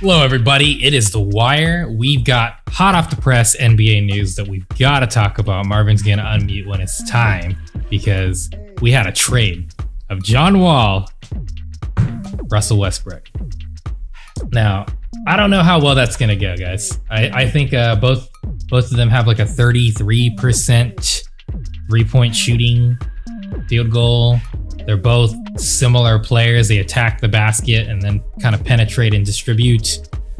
Hello, everybody. It is The Wire. We've got hot off the press NBA news that we've got to talk about. Marvin's going to unmute when it's time because we had a trade of John Wall, Russell Westbrook. Now, I don't know how well that's going to go, guys. I think both of them have like a 33% three-point shooting field goal. They're both similar players. They attack the basket and then kind of penetrate and distribute.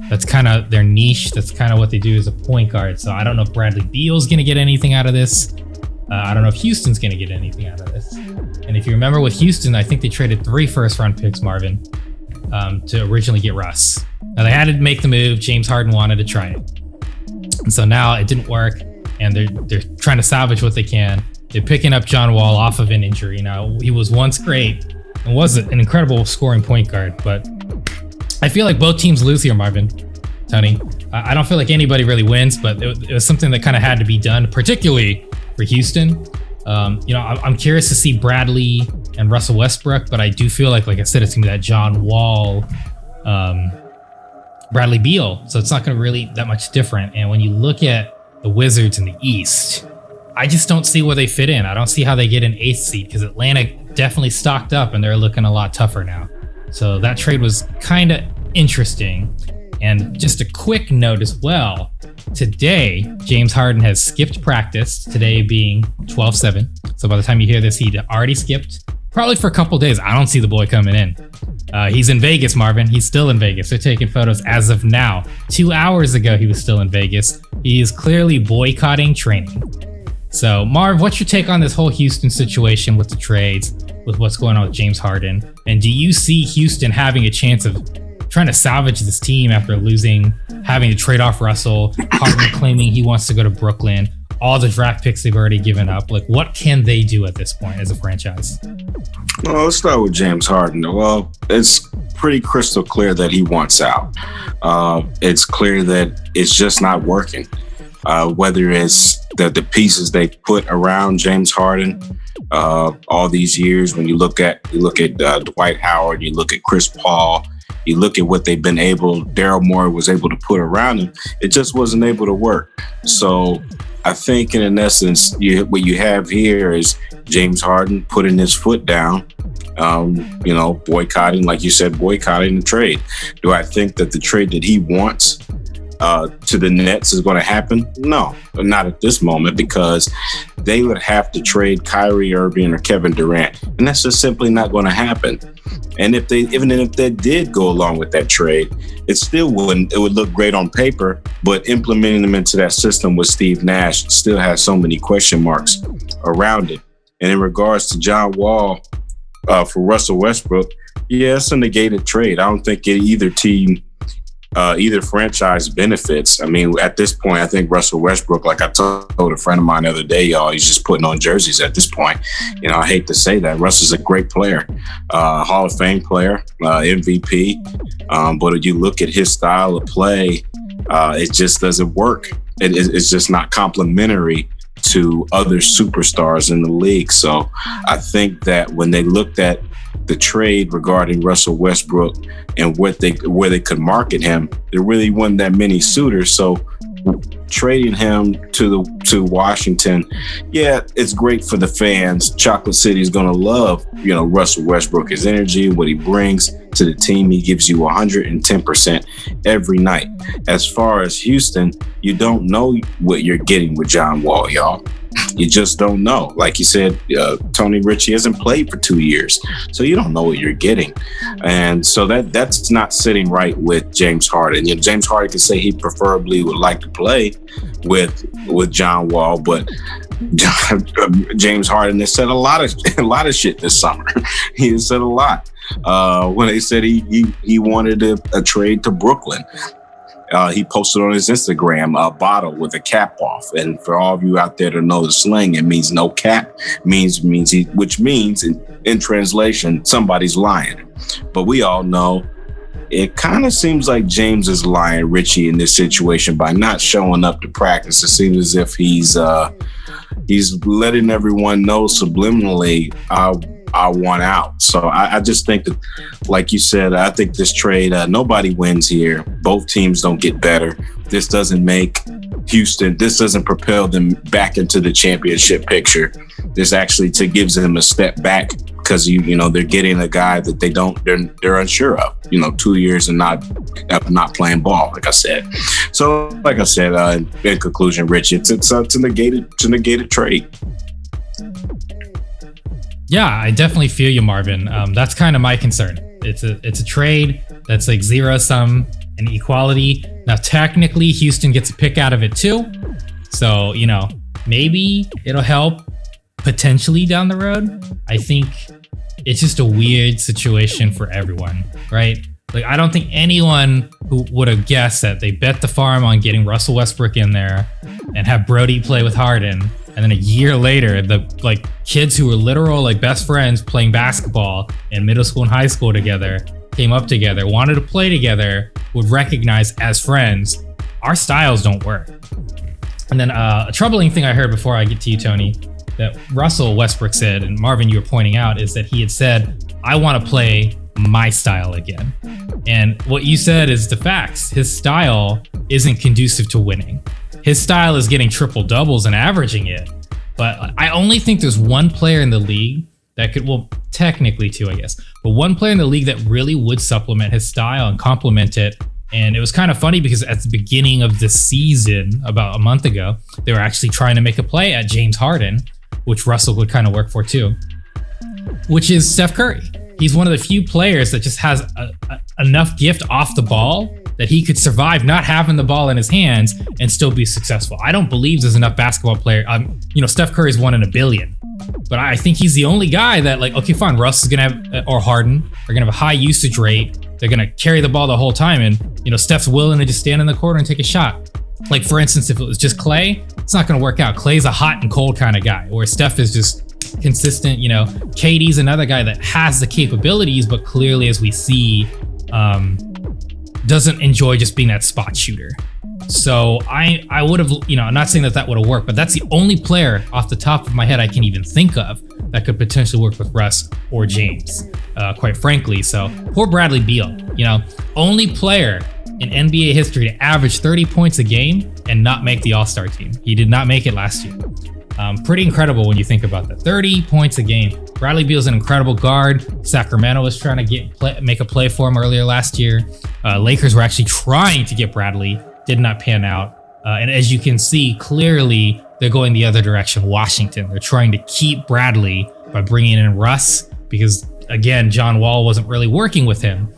That's kind of their niche. That's kind of what they do as a point guard. So I don't know if Bradley Beal's going to get anything out of this. I don't know if Houston's going to get anything out of this. And if you remember with Houston, I think they traded 3 first-round picks, Marvin, to originally get Russ. Now they had to make the move. James Harden wanted to try it. And so now it didn't work, and they're trying to salvage what they can. They're picking up John Wall off of an injury. Now, he was once great and was an incredible scoring point guard, but I feel like both teams lose here, Marvin, Tony. I don't feel like anybody really wins, but it was something that kind of had to be done, particularly for Houston. I'm curious to see Bradley and Russell Westbrook, but I do feel like I said, it's going to be that John Wall, Bradley Beal. So it's not going to really that much different. And when you look at the Wizards in the East, I just don't see where they fit in. I don't see how they get an 8th seed because Atlanta definitely stocked up and they're looking a lot tougher now. So that trade was kind of interesting. And just a quick note as well. Today, James Harden has skipped practice, today being 12/7. So by the time you hear this, he'd already skipped. Probably for a couple days. I don't see the boy coming in. He's in Vegas, Marvin. He's still in Vegas. They're taking photos as of now. 2 hours ago, he was still in Vegas. He is clearly boycotting training. So, Marv, what's your take on this whole Houston situation with the trades, with what's going on with James Harden? And do you see Houston having a chance of trying to salvage this team after losing, having to trade off Russell, Harden claiming he wants to go to Brooklyn, all the draft picks they've already given up? Like, what can they do at this point as a franchise? Well, let's start with James Harden. Well, it's pretty crystal clear that he wants out. It's clear that it's just not working. Whether it's the pieces they put around James Harden all these years, when you look at Dwight Howard, you look at Chris Paul, you look at what they've been able, Daryl Morey was able to put around him, it just wasn't able to work. So I think in essence, what you have here is James Harden putting his foot down, boycotting, like you said, boycotting the trade. Do I think that the trade that he wants to the Nets is going to happen? No, not at this moment, because they would have to trade Kyrie Irving or Kevin Durant, and that's just simply not going to happen. And even if they did go along with that trade, it still wouldn't. It would look great on paper, but implementing them into that system with Steve Nash still has so many question marks around it. And in regards to John Wall for Russell Westbrook, yeah, it's a negated trade. I don't think either team, either franchise benefits. I mean, at this point, I think Russell Westbrook, like I told a friend of mine the other day, y'all, he's just putting on jerseys at this point. I hate to say that. Russell's a great player, Hall of Fame player, MVP. But if you look at his style of play, it just doesn't work. It's just not complimentary to other superstars in the league. So I think that when they looked at the trade regarding Russell Westbrook and where they could market him, there really wasn't that many suitors. So trading him to Washington, yeah, it's great for the fans. Chocolate City is going to love, Russell Westbrook, his energy, what he brings to the team. He gives you 110% every night. As far as Houston, you don't know what you're getting with John Wall, y'all. You just don't know. Like you said, Tony Richie hasn't played for 2 years, so you don't know what you're getting. And so that's not sitting right with James Harden. James Harden could say he preferably would like to play with John Wall, but James Harden has said a lot of shit this summer. He has said a lot. When they said he wanted a trade to Brooklyn. He posted on his Instagram a bottle with a cap off. And for all of you out there to know the slang, it means no cap, which means in translation, somebody's lying. But we all know it kind of seems like James is lying, Richie, in this situation by not showing up to practice. It seems as if he's letting everyone know subliminally, are won out. So I just think that, like you said, I think this trade, nobody wins here. Both teams don't get better. This doesn't make Houston, this doesn't propel them back into the championship picture. This actually gives them a step back, because you know they're getting a guy that they're unsure of. 2 years and not playing ball, like I said. So, like I said, in conclusion, Rich, it's a negated trade. Yeah, I definitely feel you, Marvin. That's kind of my concern. It's a trade that's like zero sum and equality. Now, technically, Houston gets a pick out of it too. So, maybe it'll help potentially down the road. I think it's just a weird situation for everyone, right? Like, I don't think anyone who would have guessed that they bet the farm on getting Russell Westbrook in there and have Brody play with Harden. And then a year later, the kids who were literal best friends playing basketball in middle school and high school together came up together, wanted to play together, would recognize as friends, our styles don't work. And then a troubling thing I heard before I get to you, Tony, that Russell Westbrook said, and Marvin, you were pointing out, is that he had said, I want to play my style again. And what you said is the facts. His style isn't conducive to winning. His style is getting triple doubles and averaging it. But I only think there's one player in the league that could, well, technically two, I guess, but one player in the league that really would supplement his style and complement it. And it was kind of funny because at the beginning of the season, about a month ago, they were actually trying to make a play at James Harden, which Russell would kind of work for too, which is Steph Curry. He's one of the few players that just has enough gift off the ball that he could survive not having the ball in his hands and still be successful. I don't believe there's enough basketball player. Steph Curry's 1 in a billion, but I think he's the only guy that okay, fine, Russ is gonna have, or Harden are gonna have a high usage rate. They're gonna carry the ball the whole time, and Steph's willing to just stand in the corner and take a shot. Like, for instance, if it was just Clay, it's not gonna work out. Clay's a hot and cold kind of guy, where Steph is just consistent. KD's another guy that has the capabilities, but clearly, as we see, doesn't enjoy just being that spot shooter. So I would have, I'm not saying that would have worked, but that's the only player off the top of my head I can even think of that could potentially work with Russ or James, quite frankly. So poor Bradley Beal, only player in NBA history to average 30 points a game and not make the All-Star team. He did not make it last year. Pretty incredible when you think about that. 30 points a game. Bradley Beal's an incredible guard. Sacramento was trying to make a play for him earlier last year. Lakers were actually trying to get Bradley, did not pan out. And as you can see, clearly they're going the other direction. Washington, they're trying to keep Bradley by bringing in Russ because, again, John Wall wasn't really working with him.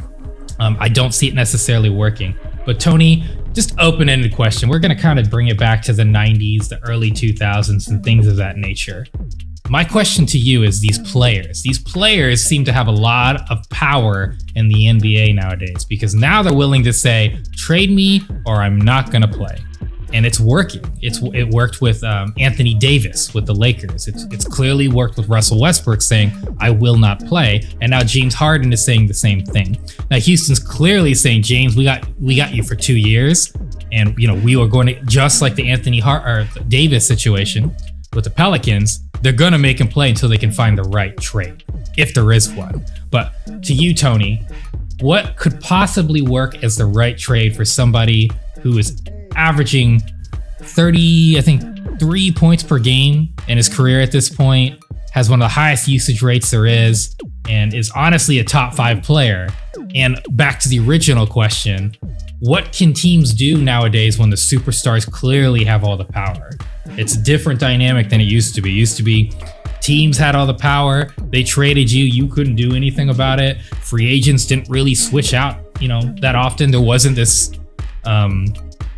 I don't see it necessarily working. But Tony, just open-ended question. We're going to kind of bring it back to the 90s, the early 2000s, and things of that nature. My question to you is these players seem to have a lot of power in the NBA nowadays, because now they're willing to say, trade me or I'm not going to play. And it's working. It worked with Anthony Davis with the Lakers. It's clearly worked with Russell Westbrook saying, I will not play. And now James Harden is saying the same thing. Now Houston's clearly saying, James, we got you for 2 years. And we are going to, just like the Davis situation with the Pelicans, they're going to make him play until they can find the right trade, if there is one. But to you, Tony, what could possibly work as the right trade for somebody who is averaging 3 points per game in his career at this point, has one of the highest usage rates there is, and is honestly a top 5 player? And back to the original question, what can teams do nowadays when the superstars clearly have all the power? It's a different dynamic than it used to be. It used to be teams had all the power. They traded you. You couldn't do anything about it. Free agents didn't really switch out, that often. There wasn't this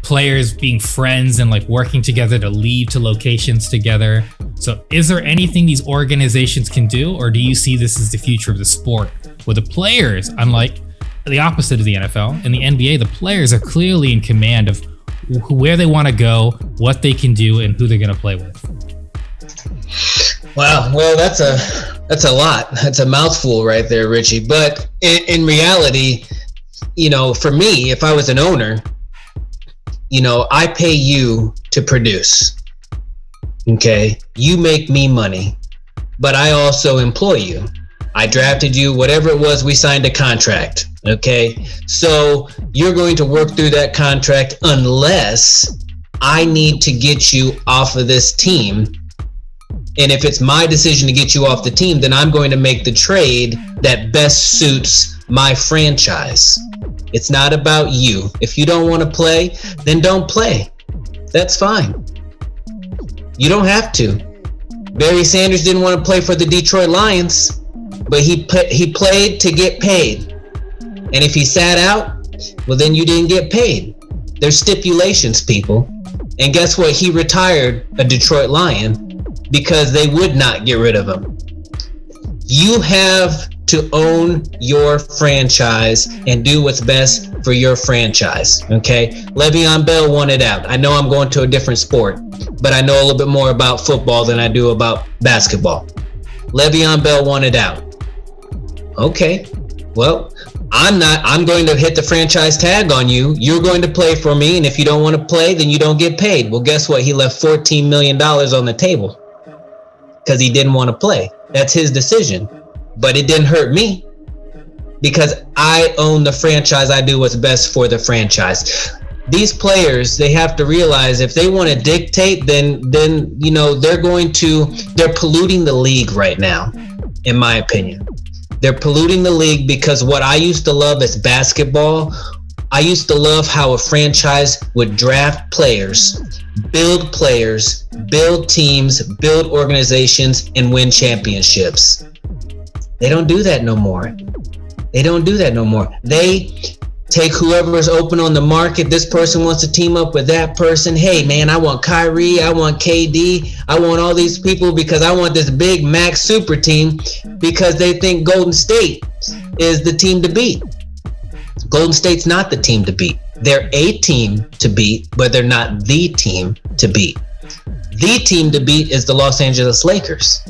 players being friends and working together to leave to locations together. So is there anything these organizations can do, or do you see this as the future of the sport, where the players, unlike the opposite of the NFL, in the NBA, the players are clearly in command of where they want to go, what they can do, and who they're going to play with? Wow, well, that's a lot. That's a mouthful right there, Richie. But in reality, for me, if I was an owner, I pay you to produce. Okay, you make me money, but I also employ you. I drafted you, whatever it was, we signed a contract. Okay. So you're going to work through that contract unless I need to get you off of this team. And if it's my decision to get you off the team, then I'm going to make the trade that best suits my franchise. It's not about you. If you don't want to play, then don't play. That's fine. You don't have to. Barry Sanders didn't want to play for the Detroit Lions, but he played to get paid. And if he sat out, well, then you didn't get paid. There's stipulations, people. And guess what? He retired a Detroit Lion because they would not get rid of him. You have to own your franchise and do what's best for your franchise, okay? Le'Veon Bell wanted out. I know I'm going to a different sport, but I know a little bit more about football than I do about basketball. Le'Veon Bell wanted out. Okay, well, I'm going to hit the franchise tag on you. You're going to play for me, and if you don't want to play, then you don't get paid. Well, guess what? He left $14 million on the table because he didn't want to play. That's his decision. But it didn't hurt me because I own the franchise. I do what's best for the franchise. These players, they have to realize if they want to dictate, then you know, they're polluting the league right now, in my opinion. They're polluting the league because what I used to love is basketball. I used to love how a franchise would draft players, build teams, build organizations, and win championships. They don't do that no more. They take whoever's open on the market. This person wants to team up with that person. Hey, man, I want Kyrie. I want KD. I want all these people because I want this big max super team because they think Golden State is the team to beat. Golden State's not the team to beat. They're a team to beat, but they're not the team to beat. The team to beat is the Los Angeles Lakers.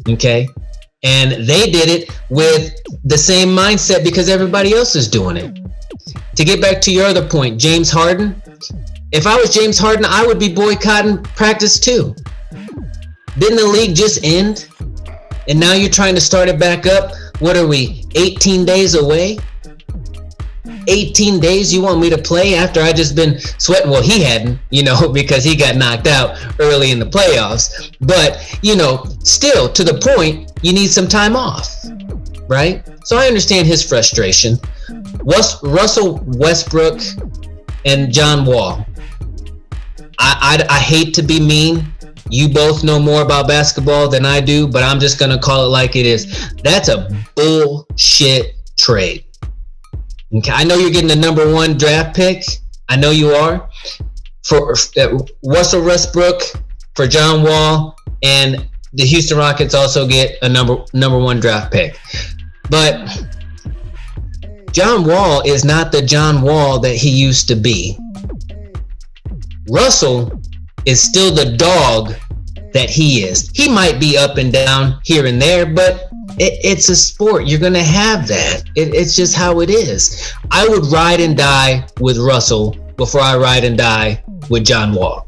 Okay? And they did it with the same mindset because everybody else is doing it. To get back to your other point, James Harden. If I was James Harden, I would be boycotting practice too. Didn't the league just end? And now you're trying to start it back up? What are we, 18 days away? 18 days you want me to play after I just been sweating? Well, he hadn't, because he got knocked out early in the playoffs. But, still to the point, you need some time off, right? So I understand his frustration. Russell Westbrook and John Wall. I hate to be mean. You both know more about basketball than I do, but I'm just going to call it like it is. That's a bullshit trade. Okay, I know you're getting the number 1 draft pick. I know you are. For Russell Westbrook, for John Wall, and the Houston Rockets also get a number 1 draft pick. But John Wall is not the John Wall that he used to be. Russell is still the dog that he is. He might be up and down here and there, but it's a sport. You're going to have that. It's just how it is. I would ride and die with Russell before I ride and die with John Wall.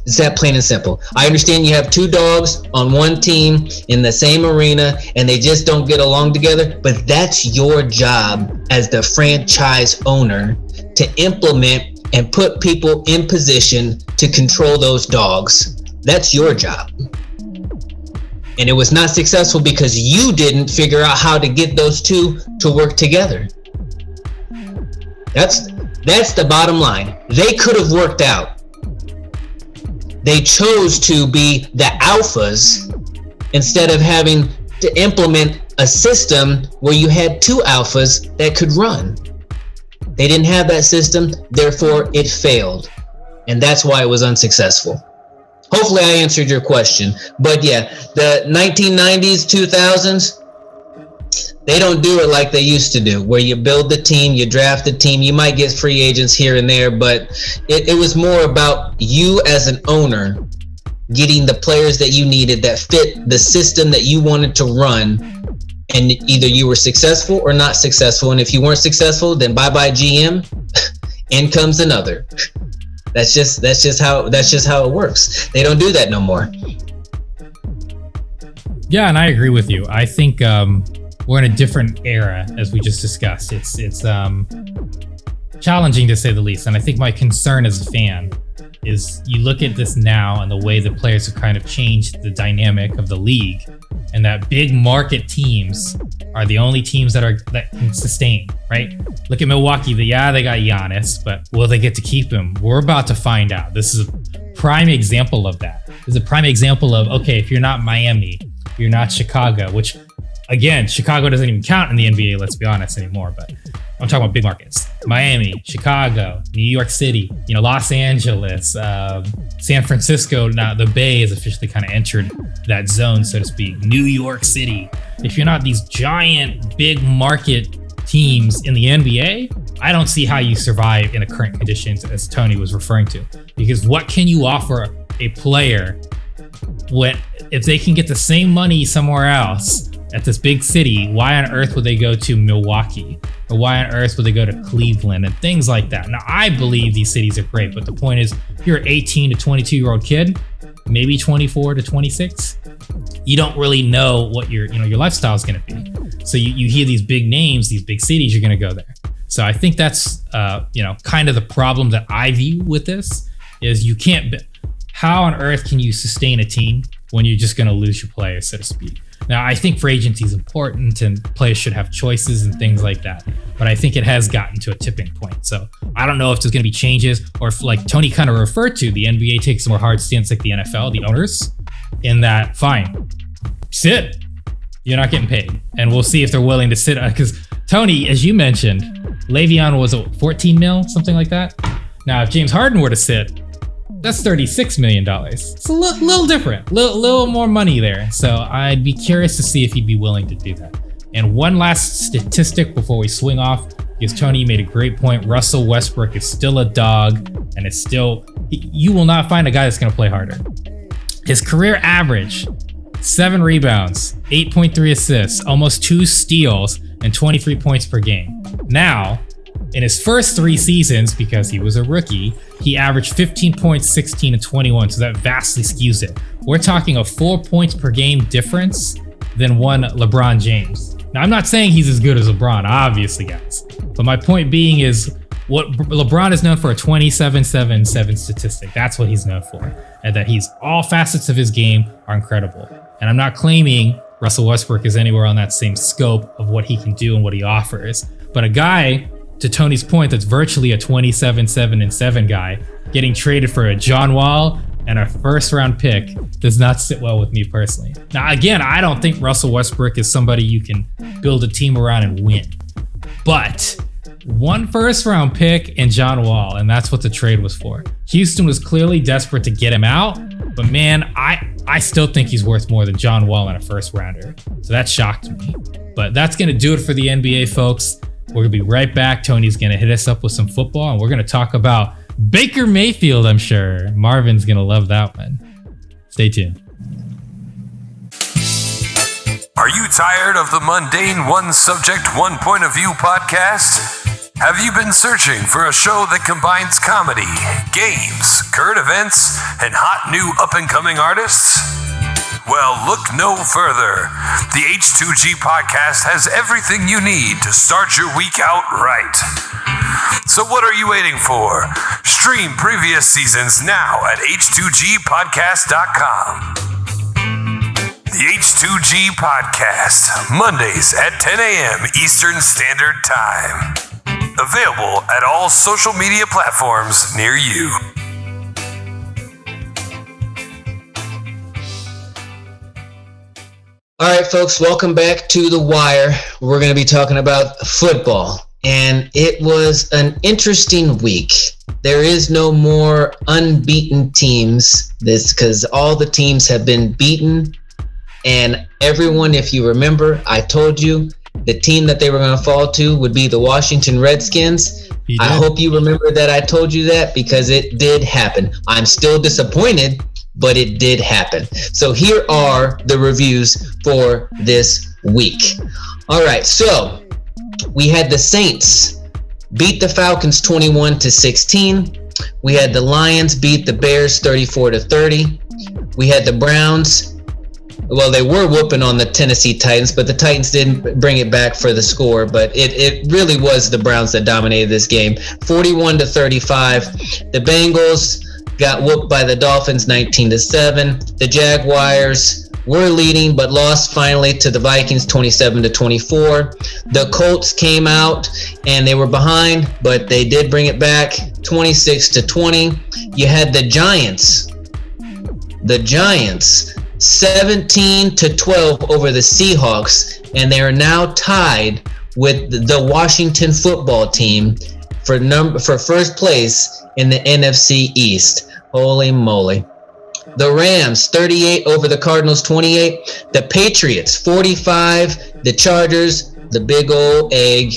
It's that plain and simple. I understand you have 2 dogs on one team in the same arena and they just don't get along together, but that's your job as the franchise owner to implement and put people in position to control those dogs. That's your job. And it was not successful because you didn't figure out how to get those 2 to work together. That's the bottom line. They could have worked out. They chose to be the alphas instead of having to implement a system where you had 2 alphas that could run. They didn't have that system, therefore it failed. And that's why it was unsuccessful. Hopefully I answered your question. But yeah, the 1990s, 2000s, they don't do it like they used to do, where you build the team, you draft the team, you might get free agents here and there, but it was more about you as an owner getting the players that you needed that fit the system that you wanted to run, and either you were successful or not successful. And if you weren't successful, then bye-bye GM, in comes another. That's just how it works. They don't do that no more. Yeah, and I agree with you. I think we're in a different era, as we just discussed. It's challenging to say the least, and I think my concern as a fan is you look at this now and the way the players have kind of changed the dynamic of the league, and that big market teams are the only teams that can sustain, right? Look at Milwaukee. They got Giannis, but will they get to keep him? We're about to find out. This is a prime example of that. This is a prime example of, okay, if you're not Miami, you're not Chicago, which again, Chicago doesn't even count in the NBA, let's be honest, anymore, but I'm talking about big markets. Miami, Chicago, New York City, Los Angeles, San Francisco. Now the Bay has officially kind of entered that zone, so to speak. New York City. If you're not these giant big market teams in the NBA, I don't see how you survive in the current conditions, as Tony was referring to. Because what can you offer a player if they can get the same money somewhere else at this big city? Why on earth would they go to Milwaukee? Or why on earth would they go to Cleveland and things like that? Now, I believe these cities are great, but the point is, if you're an 18 to 22-year-old kid, maybe 24 to 26, you don't really know what your lifestyle is going to be. So you hear these big names, these big cities, you're going to go there. So I think that's kind of the problem that I view with this is you can't. How on earth can you sustain a team when you're just going to lose your players, so to speak? Now, I think free agency is important and players should have choices and things like that. But I think it has gotten to a tipping point. So I don't know if there's going to be changes or if, like Tony kind of referred to, the NBA takes a more hard stance like the NFL, the owners, in that, fine, sit. You're not getting paid. And we'll see if they're willing to sit. Because Tony, as you mentioned, Le'Veon was 14 mil, something like that. Now, if James Harden were to sit, that's $36 million. It's a little different, little more money there. So I'd be curious to see if he'd be willing to do that. And one last statistic before we swing off, because Tony made a great point. Russell Westbrook is still a dog, and it's still, you will not find a guy that's going to play harder. His career average, 7 rebounds, 8.3 assists, almost 2 steals, and 23 points per game. Now, in his first 3 seasons, because he was a rookie, he averaged 15 points, 16, and 21, so that vastly skews it. We're talking a 4 points per game difference than one LeBron James. Now, I'm not saying he's as good as LeBron, obviously, guys. But my point being is, what LeBron is known for, a 27-7-7 statistic. That's what he's known for. And that all facets of his game are incredible. And I'm not claiming Russell Westbrook is anywhere on that same scope of what he can do and what he offers. But a guy, to Tony's point, that's virtually a 27-7-7 guy, getting traded for a John Wall and a first-round pick does not sit well with me personally. Now, again, I don't think Russell Westbrook is somebody you can build a team around and win. But one first-round pick and John Wall, and that's what the trade was for. Houston was clearly desperate to get him out, but man, I still think he's worth more than John Wall in a first-rounder. So that shocked me. But that's going to do it for the NBA, folks. We're going to be right back. Tony's going to hit us up with some football, and we're going to talk about Baker Mayfield, I'm sure. Marvin's going to love that one. Stay tuned. Are you tired of the mundane one subject, one point of view podcast? Have you been searching for a show that combines comedy, games, current events, and hot new up-and-coming artists? Well, look no further. The H2G podcast has everything you need to start your week out right. So what are you waiting for? Stream previous seasons now at h2gpodcast.com. The H2G podcast, Mondays at 10 a.m. Eastern Standard Time. Available at all social media platforms near you. All right, folks, welcome back to The Wire. We're going to be talking about football, and it was an interesting week. There is no more unbeaten teams, because all the teams have been beaten, and everyone, if you remember, I told you the team that they were going to fall to would be the Washington Redskins. I hope you remember that I told you that, because it did happen. I'm still disappointed, but it did happen. So here are the reviews for this week. All right, so we had the Saints beat the Falcons 21-16. We had the Lions beat the Bears 34-30. We had the Browns Well, they were whooping on the Tennessee Titans, but the Titans didn't bring it back for the score. But it really was the Browns that dominated this game, 41-35. The Bengals got whooped by the Dolphins, 19-7. The Jaguars were leading, but lost finally to the Vikings, 27-24. The Colts came out and they were behind, but they did bring it back, 26-20. You had the Giants, 17-12 over the Seahawks, and they are now tied with the Washington football team for first place in the NFC East. Holy moly. The Rams, 38 over the Cardinals, 28. The Patriots, 45. The Chargers, the big old egg.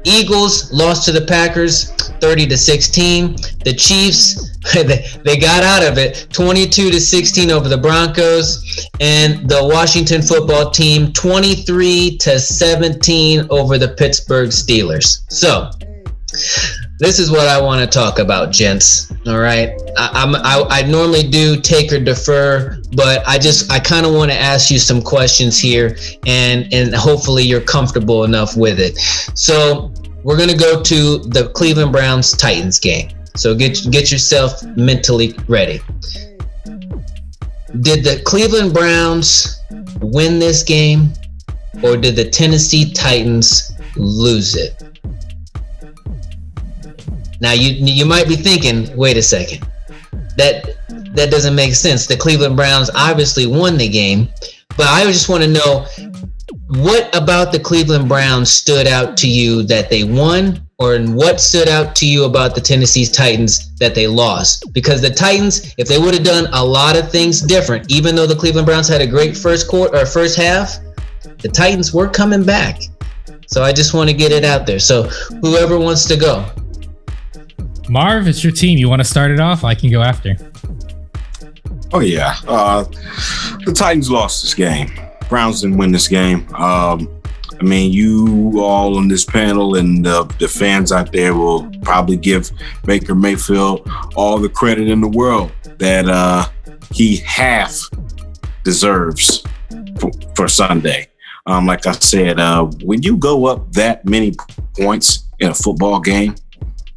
Eagles lost to the Packers, 30-16. The Chiefs, they got out of it, 22-16 over the Broncos. And the Washington football team, 23-17 over the Pittsburgh Steelers. So, this is what I want to talk about, gents. All right, I normally do take or defer, but I kind of want to ask you some questions here, and hopefully you're comfortable enough with it. So we're gonna go to the Cleveland Browns Titans game. So get yourself mentally ready. Did the Cleveland Browns win this game, or did the Tennessee Titans lose it? Now, you might be thinking, wait a second, that doesn't make sense. The Cleveland Browns obviously won the game, but I just want to know, what about the Cleveland Browns stood out to you that they won, or what stood out to you about the Tennessee Titans that they lost? Because the Titans, if they would have done a lot of things different, even though the Cleveland Browns had a great first half, the Titans were coming back. So I just want to get it out there. So whoever wants to go. Marv, it's your team. You want to start it off? I can go after. Oh, yeah. The Titans lost this game. Browns didn't win this game. I mean, you all on this panel and the fans out there will probably give Baker Mayfield all the credit in the world that he half deserves for Sunday. Like I said, when you go up that many points in a football game,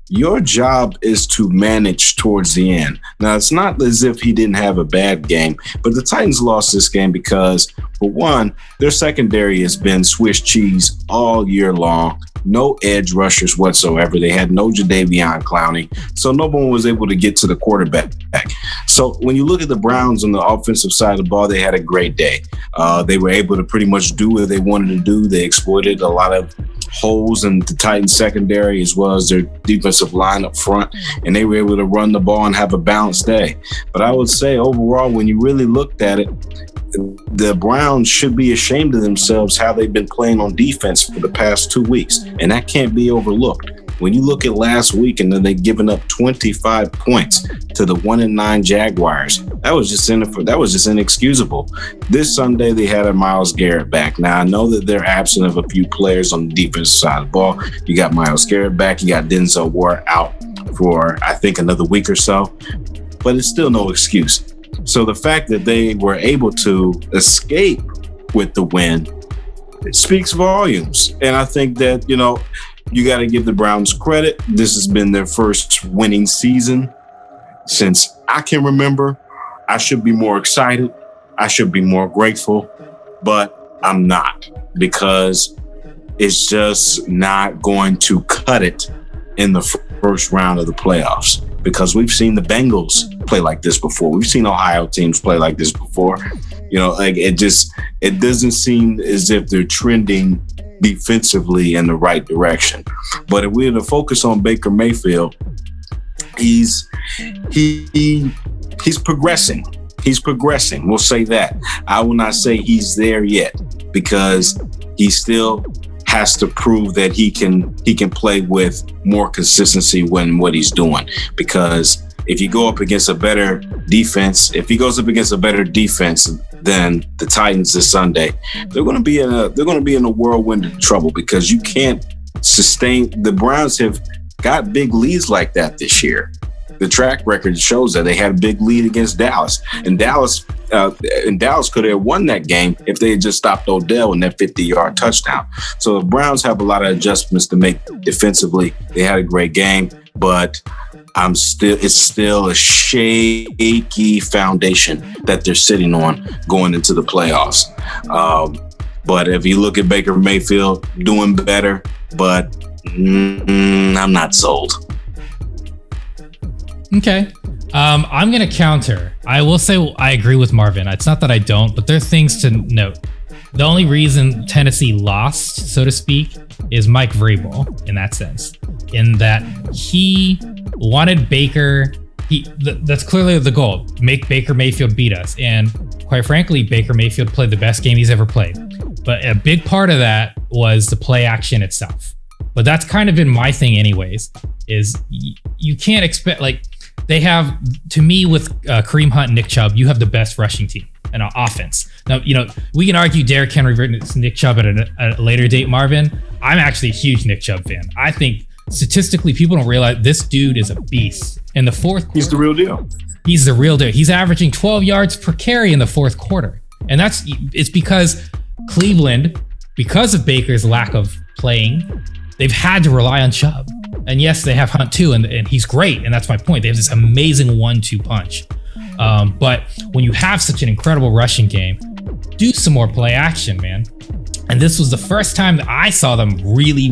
your job is to manage towards the end. Now, it's not as if he didn't have a bad game, but the Titans lost this game because, for one, their secondary has been Swiss cheese all year long. No edge rushers whatsoever. They had no Jadeveon Clowney, so no one was able to get to the quarterback. So when you look at the Browns on the offensive side of the ball, they had a great day. They were able to pretty much do what they wanted to do. They exploited a lot of holes in the Titans secondary as well as their defensive line up front, and they were able to run the ball and have a balanced day. But I would say overall, when you really looked at it, the Browns should be ashamed of themselves how they've been playing on defense for the past 2 weeks, and that can't be overlooked. When you look at last week and then they've given up 25 points to the 1-9 Jaguars, that was just inexcusable. This Sunday they had a Myles Garrett back. Now I know that they're absent of a few players on the defensive side of the ball. You got Myles Garrett back. You got Denzel Ward out for I think another week or so, but it's still no excuse. So the fact that they were able to escape with the win, it speaks volumes. And I think that, you got to give the Browns credit. This has been their first winning season since I can remember. I should be more excited. I should be more grateful, but I'm not, because it's just not going to cut it in the first round of the playoffs, because we've seen the Bengals play like this before. We've seen Ohio teams play like this before. It doesn't seem as if they're trending defensively in the right direction. But if we were to focus on Baker Mayfield, he's progressing. He's progressing. We'll say that. I will not say he's there yet, because he still has to prove that he can play with more consistency when what he's doing. Because if you go up against a better defense, than the Titans this Sunday, they're going to be in a whirlwind of trouble, because you can't sustain. The Browns have got big leads like that this year. The track record shows that they had a big lead against Dallas, and Dallas And Dallas could have won that game if they had just stopped Odell in that 50-yard touchdown. So the Browns have a lot of adjustments to make defensively. They had a great game, but it's still a shaky foundation that they're sitting on going into the playoffs. But if you look at Baker Mayfield, doing better, but I'm not sold. Okay. I'm going to counter. I will say I agree with Marvin. It's not that I don't, but there are things to note. The only reason Tennessee lost, so to speak, is Mike Vrabel in that sense, in that he wanted Baker. That's clearly the goal. Make Baker Mayfield beat us. And quite frankly, Baker Mayfield played the best game he's ever played. But a big part of that was the play action itself. But that's kind of been my thing anyways, is you can't expect, like, they have, to me, with Kareem Hunt and Nick Chubb, you have the best rushing team and offense. Now, we can argue Derrick Henry versus Nick Chubb at a later date, Marvin. I'm actually a huge Nick Chubb fan. I think statistically, people don't realize this dude is a beast. In the fourth quarter, he's the real deal. He's the real deal. He's averaging 12 yards per carry in the fourth quarter. And it's because Cleveland, because of Baker's lack of playing, they've had to rely on Chubb. And yes, they have Hunt too, and he's great. And that's my point. They have this amazing 1-2 punch. But when you have such an incredible rushing game, do some more play action, man. And this was the first time that I saw them really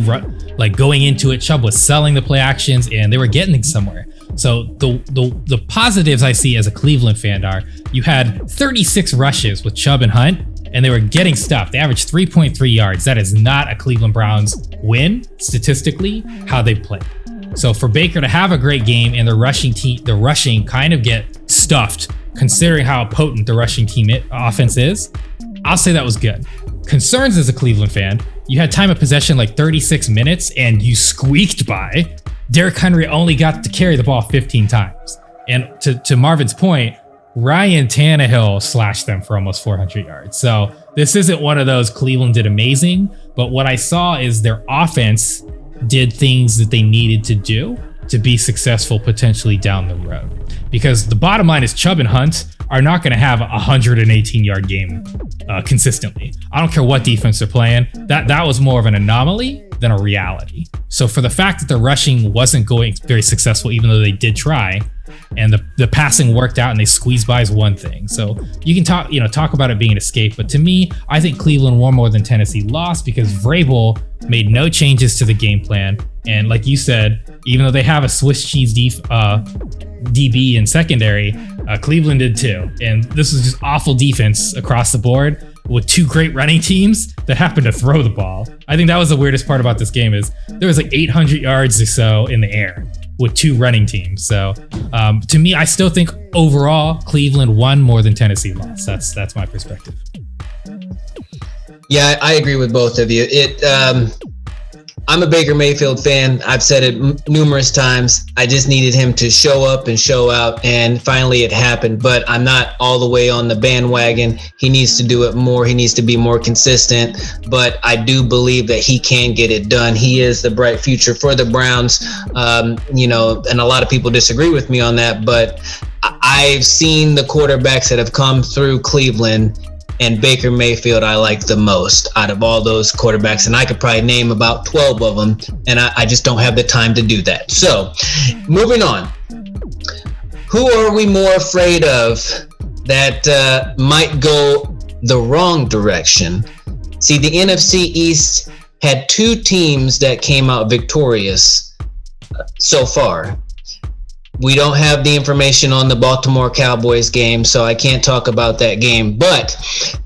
going into it. Chubb was selling the play actions, and they were getting somewhere. So the positives I see as a Cleveland fan are you had 36 rushes with Chubb and Hunt, and they were getting stuff. They averaged 3.3 yards. That is not a Cleveland Browns win statistically, how they play. So for Baker to have a great game and the rushing kind of get stuffed, considering how potent the rushing team offense is, I'll say that was good. Concerns as a Cleveland fan, you had time of possession like 36 minutes and you squeaked by. Derrick Henry only got to carry the ball 15 times. And to Marvin's point, Ryan Tannehill slashed them for almost 400 yards. So this isn't one of those Cleveland did amazing, but what I saw is their offense did things that they needed to do to be successful potentially down the road. Because the bottom line is Chubb and Hunt are not going to have a 118-yard game consistently. I don't care what defense they're playing. That was more of an anomaly than a reality. So for the fact that the rushing wasn't going very successful, even though they did try, and the passing worked out and they squeezed by is one thing. So you can talk about it being an escape, but to me, I think Cleveland won more than Tennessee lost because Vrabel made no changes to the game plan. And like you said, even though they have a Swiss cheese DB in secondary, Cleveland did too. And this was just awful defense across the board with two great running teams that happened to throw the ball. I think that was the weirdest part about this game is there was like 800 yards or so in the air with two running teams. So to me, I still think overall Cleveland won more than Tennessee lost. That's my perspective. Yeah, I agree with both of you. I'm a Baker Mayfield fan. I've said it numerous times. I just needed him to show up and show out, and finally it happened. But I'm not all the way on the bandwagon. He needs to do it more. He needs to be more consistent. But I do believe that he can get it done. He is the bright future for the Browns. And a lot of people disagree with me on that. But I've seen the quarterbacks that have come through Cleveland, and Baker Mayfield I like the most out of all those quarterbacks. And I could probably name about 12 of them, and I just don't have the time to do that. So, moving on. Who are we more afraid of that might go the wrong direction? See, the NFC East had two teams that came out victorious so far. We don't have the information on the Baltimore Cowboys game, so I can't talk about that game. But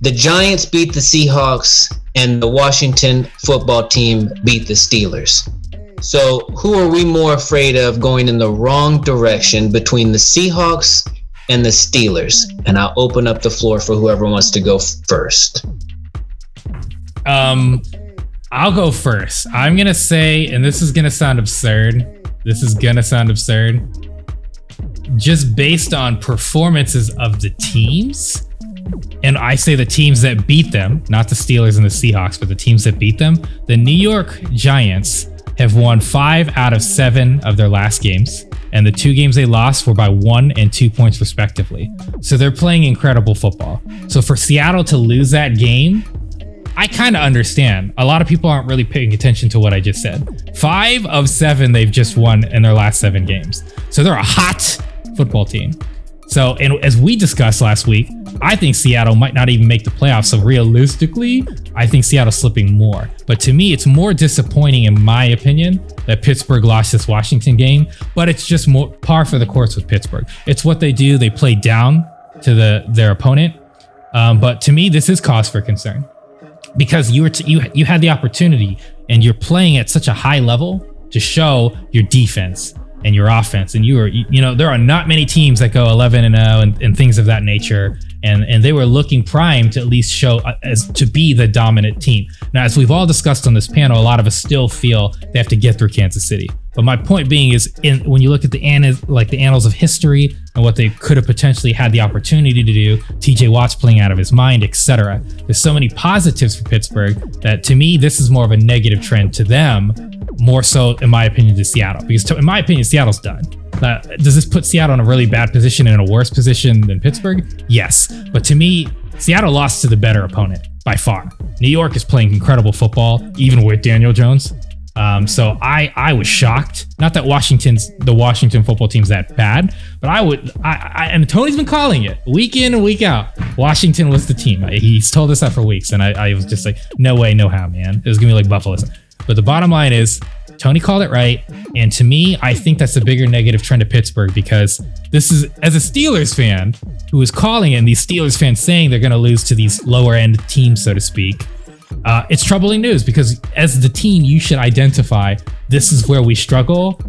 the Giants beat the Seahawks, and the Washington football team beat the Steelers. So who are we more afraid of going in the wrong direction between the Seahawks and the Steelers? And I'll open up the floor for whoever wants to go first. I'll go first. I'm going to say, and this is going to sound absurd. Just based on performances of the teams, and I say the teams that beat them, not the Steelers and the Seahawks, but the teams that beat them, the New York Giants have won 5 out of 7 of their last games, and the 2 games they lost were by 1 and 2 points respectively. So they're playing incredible football. So for Seattle to lose that game, I kind of understand. A lot of people aren't really paying attention to what I just said. 5 of 7 they've just won in their last 7 games. So they're a hot football team. So, and as we discussed last week, I think Seattle might not even make the playoffs. So realistically, I think Seattle's slipping more. But to me, it's more disappointing, in my opinion, that Pittsburgh lost this Washington game. But it's just more par for the course with Pittsburgh. It's what they do. They play down to their opponent. But to me, this is cause for concern, because you had the opportunity, and you're playing at such a high level to show your defense and your offense. And there are not many teams that go 11-0 and things of that nature. And they were looking primed to at least show as to be the dominant team. Now, as we've all discussed on this panel, a lot of us still feel they have to get through Kansas City. But my point being is, when you look at the annals of history and what they could have potentially had the opportunity to do, TJ Watt's playing out of his mind, etc. There's so many positives for Pittsburgh that, to me, this is more of a negative trend to them, more so, in my opinion, to Seattle. Because in my opinion, Seattle's done. Does this put Seattle in a really bad position and in a worse position than Pittsburgh? Yes. But to me, Seattle lost to the better opponent by far. New York is playing incredible football, even with Daniel Jones. So I was shocked. Not that the Washington football team's that bad, but and Tony's been calling it week in and week out. Washington was the team. He's told us that for weeks, and I was just like, no way, no how, man. It was gonna be like Buffalo. But the bottom line is, Tony called it right. And to me, I think that's a bigger negative trend to Pittsburgh, because this is, as a Steelers fan who is calling it, and these Steelers fans saying they're going to lose to these lower end teams, so to speak, it's troubling news, because as the team, you should identify, this is where we struggle.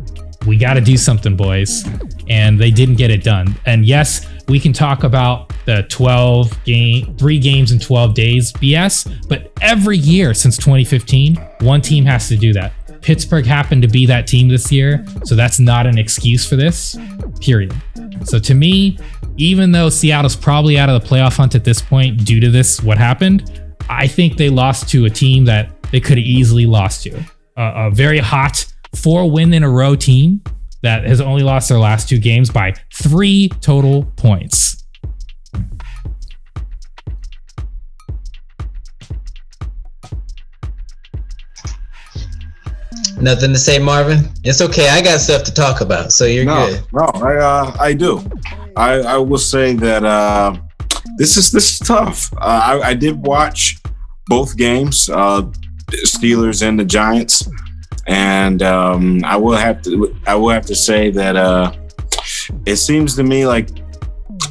We got to do something, boys. And they didn't get it done. And yes, we can talk about the 3 games in 12 days BS, but every year since 2015, one team has to do that. Pittsburgh happened to be that team this year, so that's not an excuse for this, period. So to me, even though Seattle's probably out of the playoff hunt at this point due to this, what happened, I think they lost to a team that they could have easily lost to. A very hot 4-win-in-a-row team that has only lost their last 2 games by 3 total points. Nothing to say, Marvin? It's okay. I got stuff to talk about, so you're good. No, I do. I will say that this is tough. I did watch both games, Steelers and the Giants, and I will have to say that it seems to me like,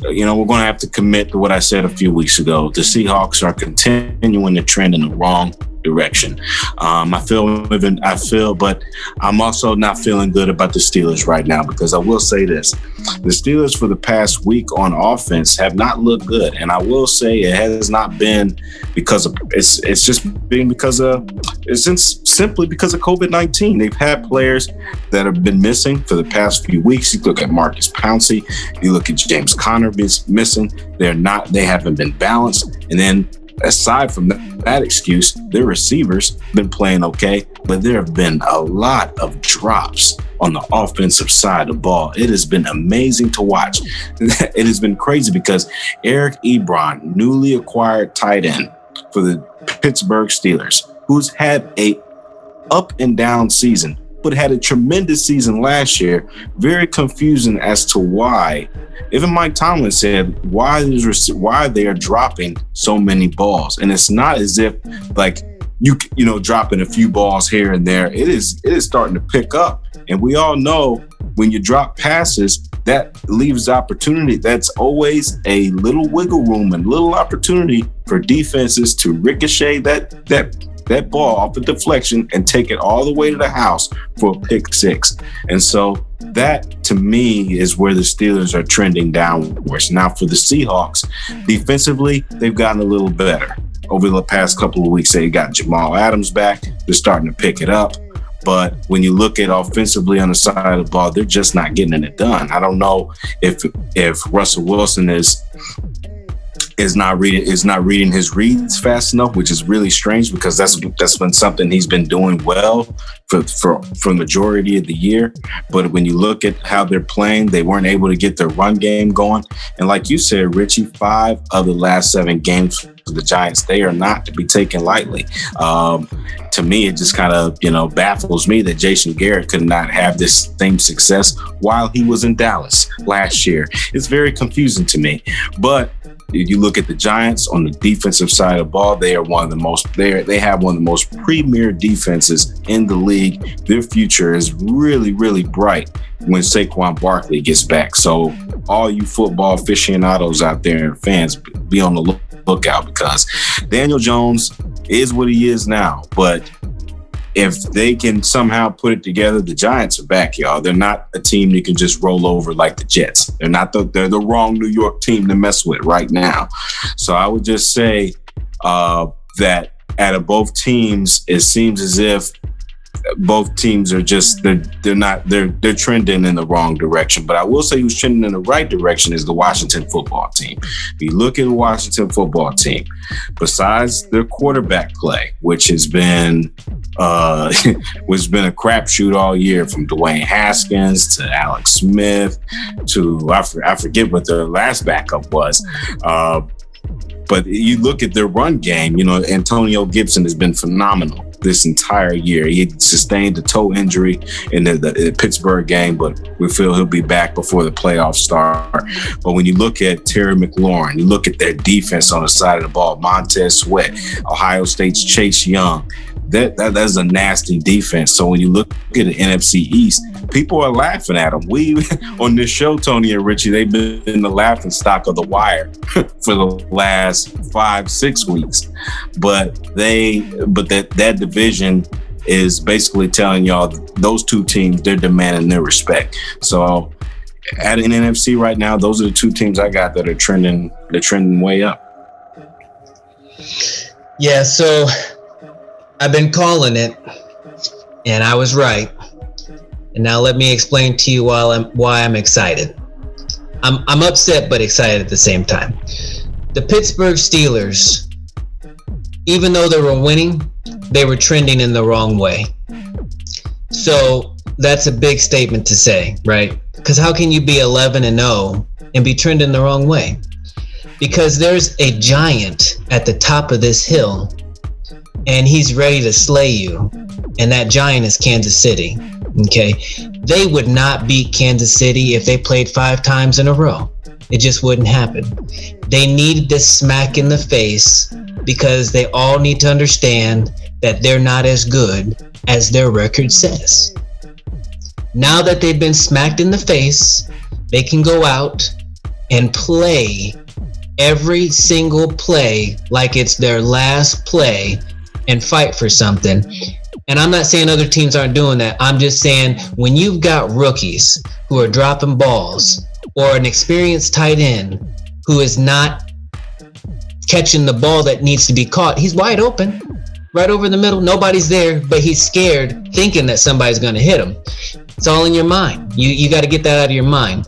we're going to have to commit to what I said a few weeks ago. The Seahawks are continuing the trend in the wrong direction. I feel, but I'm also not feeling good about the Steelers right now, because I will say this: the Steelers for the past week on offense have not looked good, and I will say it has not been because of it's just been because of simply because of COVID-19. They've had players that have been missing for the past few weeks. You look at Marcus Pouncey, you look at James Conner missing. They haven't been balanced, and then aside from that excuse, their receivers been playing okay, but there have been a lot of drops on the offensive side of the ball. It has been amazing to watch. It has been crazy because Eric Ebron, newly acquired tight end for the Pittsburgh Steelers, who's had a up and down season, but had a tremendous season last year. Very confusing as to why. Even Mike Tomlin said why they are dropping so many balls, and it's not as if like you dropping a few balls here and there. It is starting to pick up, and we all know when you drop passes, that leaves opportunity. That's always a little wiggle room and little opportunity for defenses to ricochet that ball off a deflection and take it all the way to the house for a pick six. And so that, to me, is where the Steelers are trending downwards. Now, for the Seahawks, defensively, they've gotten a little better. Over the past couple of weeks, they got Jamal Adams back. They're starting to pick it up. But when you look at offensively on the side of the ball, they're just not getting it done. I don't know if Russell Wilson is is not reading his reads fast enough, which is really strange because that's been something he's been doing well for the majority of the year. But when you look at how they're playing, they weren't able to get their run game going. And like you said, Richie, 5 of the last 7 games for the Giants, they are not to be taken lightly. To me, it just kind of, baffles me that Jason Garrett could not have this same success while he was in Dallas last year. It's very confusing to me. But if you look at the Giants on the defensive side of the ball, they have one of the most premier defenses in the league. Their future is really, really bright when Saquon Barkley gets back. So all you football aficionados out there and fans, be on the lookout because Daniel Jones is what he is now. But if they can somehow put it together, the Giants are back, y'all. They're not a team you can just roll over like the Jets. They're the wrong New York team to mess with right now. So I would just say that out of both teams, it seems as if both teams are just they're trending in the wrong direction. But I will say who's trending in the right direction is the Washington football team. If you look at the Washington football team, besides their quarterback play, which has been a crapshoot all year, from Dwayne Haskins to Alex Smith to I forget what their last backup was. But you look at their run game, Antonio Gibson has been phenomenal this entire year. He sustained a toe injury in the Pittsburgh game, but we feel he'll be back before the playoffs start. But when you look at Terry McLaurin, you look at their defense on the side of the ball, Montez Sweat, Ohio State's Chase Young, that's a nasty defense. So when you look at the NFC East, people are laughing at them. We on this show, Tony and Richie, they've been in the laughing stock of the Wire for the last 5-6 weeks. But that division is basically telling y'all those two teams, they're demanding their respect. So at an NFC right now, those are the two teams I got that are trending. They're trending way up. Yeah, so I've been calling it, and I was right. And now let me explain to you why I'm excited. I'm upset but excited at the same time. The Pittsburgh Steelers, even though they were winning, they were trending in the wrong way. So that's a big statement to say, right? Because how can you be 11-0 and be trending the wrong way? Because there's a giant at the top of this hill, and he's ready to slay you. And that giant is Kansas City. Okay? They would not beat Kansas City if they played 5 times in a row. It just wouldn't happen. They need this smack in the face because they all need to understand that they're not as good as their record says. Now that they've been smacked in the face, they can go out and play every single play like it's their last play and fight for something. And I'm not saying other teams aren't doing that. I'm just saying when you've got rookies who are dropping balls or an experienced tight end who is not catching the ball that needs to be caught, he's wide open, right over the middle. Nobody's there, but he's scared, thinking that somebody's going to hit him. It's all in your mind. You got to get that out of your mind.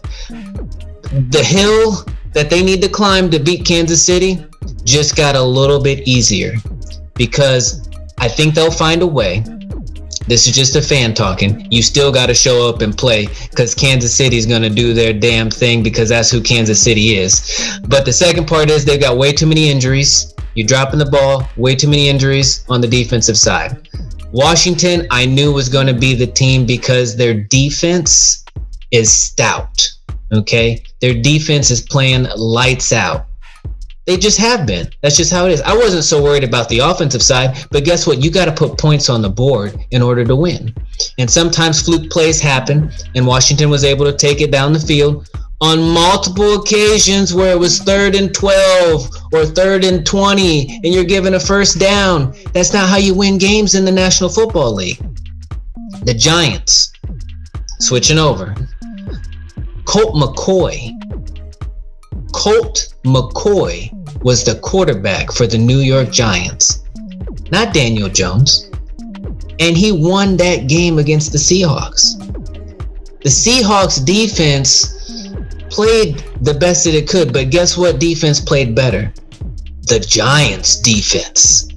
The hill that they need to climb to beat Kansas City just got a little bit easier, because I think they'll find a way. This is just a fan talking. You still got to show up and play, because Kansas City is going to do their damn thing, because that's who Kansas City is. But the second part is they've got way too many injuries. You're dropping the ball, way too many injuries on the defensive side. Washington, I knew was going to be the team because their defense is stout. Okay? Their defense is playing lights out. They just have been. That's just how it is. I wasn't so worried about the offensive side, but guess what? You got to put points on the board in order to win. And sometimes fluke plays happen, and Washington was able to take it down the field on multiple occasions where it was 3rd and 12 or 3rd and 20, and you're given a first down. That's not how you win games in the National Football League. The Giants, switching over. Colt McCoy was the quarterback for the New York Giants, not Daniel Jones. And he won that game against the Seahawks. The Seahawks defense played the best that it could, but guess what defense played better? the Giants defense.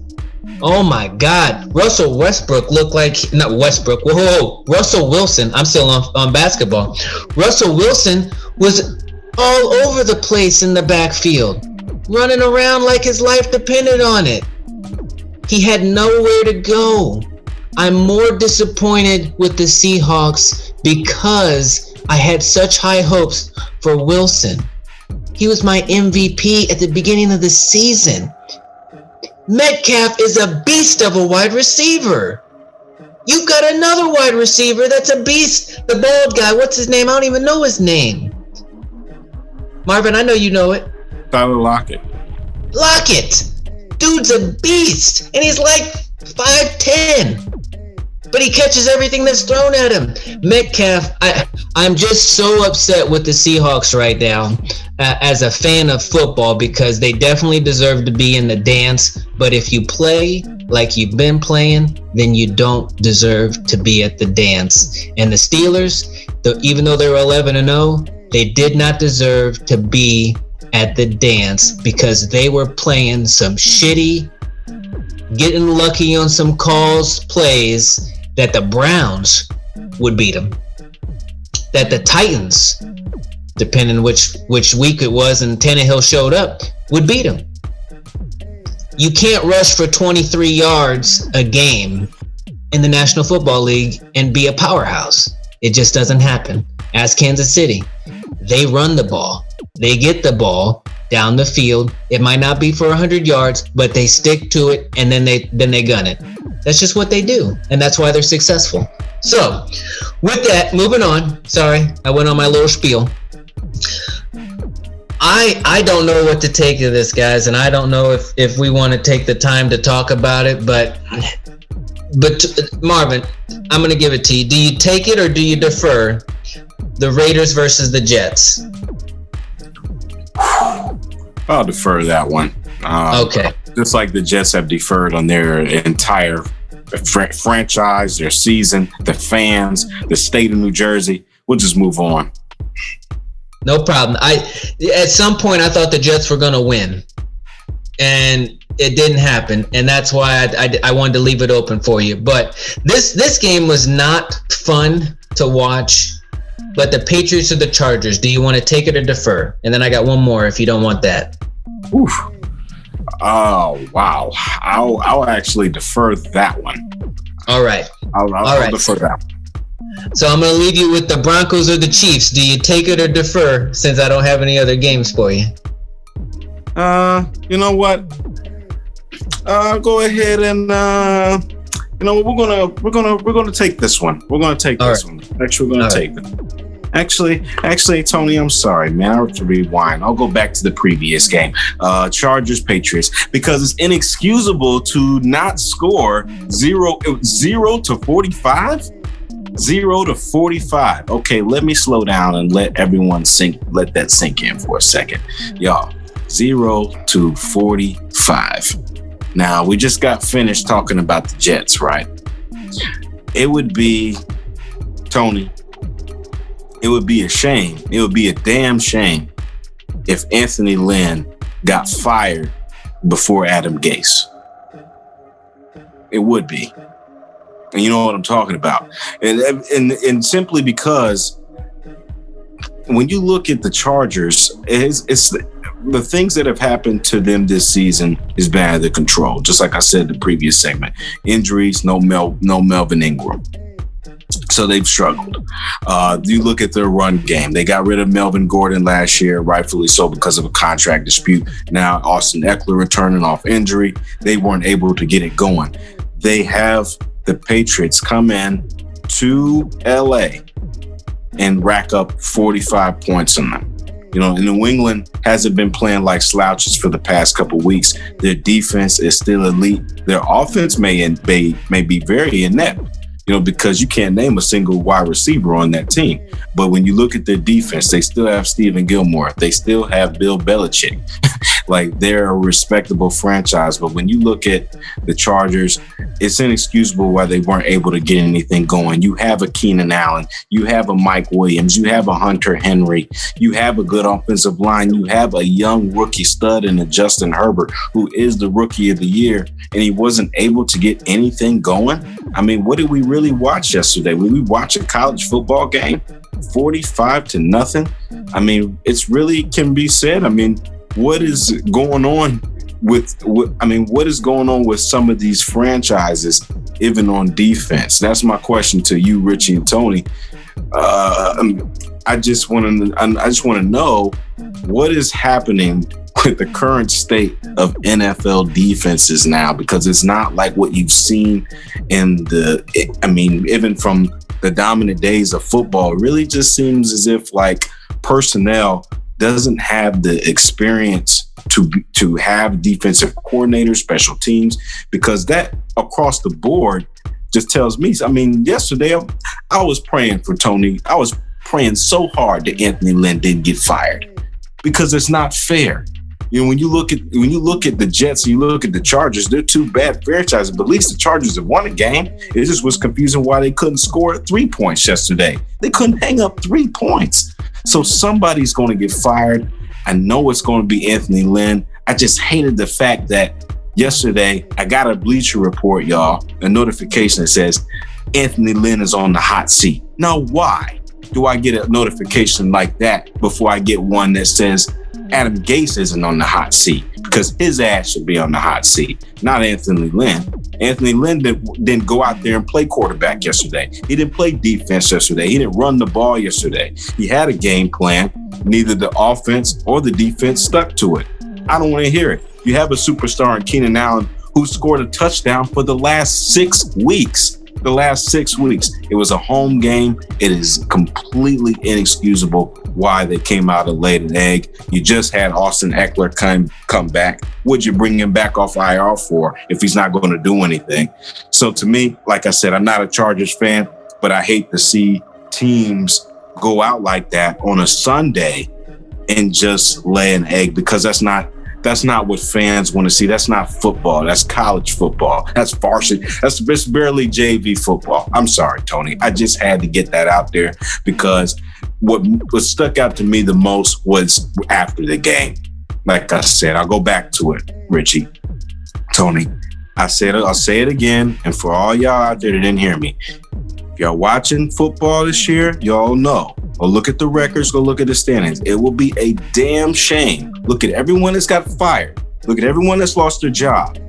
Oh my God. Russell Westbrook looked like, not Westbrook, whoa, Russell Wilson. I'm still on basketball. Russell Wilson was all over the place in the backfield, running around like his life depended on it. He had nowhere to go. I'm more disappointed with the Seahawks because I had such high hopes for Wilson. He was my MVP at the beginning of the season. Metcalf is a beast of a wide receiver. You've got another wide receiver that's a beast. The bald guy, what's his name? I don't even know his name. Marvin, I know you know it. Tyler Lockett. Lockett! Dude's a beast, and he's like 5'10". But he catches everything that's thrown at him. Metcalf, I'm just so upset with the Seahawks right now as a fan of football because they definitely deserve to be in the dance. But if you play like you've been playing, then you don't deserve to be at the dance. And the Steelers, even though they're 11-0, they did not deserve to be at the dance because they were playing some shitty, getting lucky on some calls, plays that the Browns would beat them, that the Titans, depending which week it was and Tannehill showed up, would beat them. You can't rush for 23 yards a game in the National Football League and be a powerhouse. It just doesn't happen. Ask Kansas City. They run the ball. They get the ball down the field. It might not be for 100 yards, but they stick to it and then they gun it. That's just what they do, and that's why they're successful. So, with that, moving on. Sorry, I went on my little spiel. I don't know what to take of this, guys, and I don't know if we want to take the time to talk about it, but Marvin, I'm going to give it to you. Do you take it or do you defer? The Raiders versus the Jets. I'll defer that one. Okay. Just like the Jets have deferred on their entire franchise, their season, the fans, the state of New Jersey. We'll just move on. No problem. At some point, I thought the Jets were going to win, and it didn't happen, and that's why I wanted to leave it open for you. But this game was not fun to watch. But the Patriots or the Chargers, do you want to take it or defer? And then I got one more if you don't want that. Oof. Oh, wow. I'll actually defer that one. All right. I'll defer that one. So I'm going to leave you with the Broncos or the Chiefs. Do you take it or defer since I don't have any other games for you? You know what? Go ahead and we're gonna take this one. We're gonna take this one. Actually, we're gonna take it. Actually, Tony, I'm sorry, man. I have to rewind. I'll go back to the previous game, Chargers Patriots, because it's inexcusable to not score 0 to 45. 0 to 45. Okay, let me slow down and let that sink in for a second, y'all. 0 to 45. Now, we just got finished talking about the Jets, right? It would be, Tony, it would be a shame. It would be a damn shame if Anthony Lynn got fired before Adam Gase. It would be. And you know what I'm talking about. And simply because when you look at the Chargers, it's the things that have happened to them this season is been out of their control. Just like I said in the previous segment, injuries, no Melvin Ingram. So they've struggled. You look at their run game. They got rid of Melvin Gordon last year, rightfully so, because of a contract dispute. Now Austin Eckler returning off injury. They weren't able to get it going. They have the Patriots come in to LA and rack up 45 points on them. You know, New England hasn't been playing like slouches for the past couple of weeks. Their defense is still elite. Their offense may be very inept, you know, because you can't name a single wide receiver on that team. But when you look at their defense, they still have Stephen Gilmore. They still have Bill Belichick. Like, they're a respectable franchise. But when you look at the Chargers, it's inexcusable why they weren't able to get anything going. You have a Keenan Allen, you have a Mike Williams, you have a Hunter Henry, you have a good offensive line, you have a young rookie stud in a Justin Herbert, who is the rookie of the year, and he wasn't able to get anything going. I mean, what did we really watch yesterday? Did we watch a college football game? 45-0. I mean, it's really can be said. I mean, what is going on what is going on with some of these franchises, even on defense? That's my question to you, Richie and Tony. I just want to know what is happening with the current state of NFL defenses now, because it's not like what you've seen even from the dominant days of football. It really just seems as if like personnel doesn't have the experience to have defensive coordinators, special teams, because that across the board just tells me. I mean, yesterday I was praying for Tony. I was praying so hard that Anthony Lynn didn't get fired, because it's not fair. You know, when you look at the Jets and you look at the Chargers, they're two bad franchises, but at least the Chargers have won a game. It just was confusing why they couldn't score 3 points yesterday. They couldn't hang up 3 points. So somebody's going to get fired. I know it's going to be Anthony Lynn. I just hated the fact that yesterday I got a Bleacher Report, y'all, a notification that says Anthony Lynn is on the hot seat. Now, why do I get a notification like that before I get one that says Adam Gase isn't on the hot seat? Because his ass should be on the hot seat, not Anthony Lynn. Anthony Lynn didn't go out there and play quarterback yesterday. He didn't play defense yesterday. He didn't run the ball yesterday. He had a game plan. Neither the offense or the defense stuck to it. I don't want to hear it. You have a superstar in Keenan Allen who scored a touchdown for the last 6 weeks. The last 6 weeks. It was a home game. It is completely inexcusable why they came out and laid an egg. You just had Austin Eckler come back. Would you bring him back off IR for if he's not going to do anything? So to me, like I said, I'm not a Chargers fan, but I hate to see teams go out like that on a Sunday and just lay an egg, because that's not what fans want to see. That's not football. That's college football. That's varsity. That's barely JV football. I'm sorry, Tony. I just had to get that out there, because what stuck out to me the most was after the game. Like I said, I'll go back to it, Richie, Tony. I'll say it again. And for all y'all out there that didn't hear me, if y'all watching football this year, y'all know. Go look at the records, go look at the standings. It will be a damn shame. Look at everyone that's got fired. Look at everyone that's lost their job.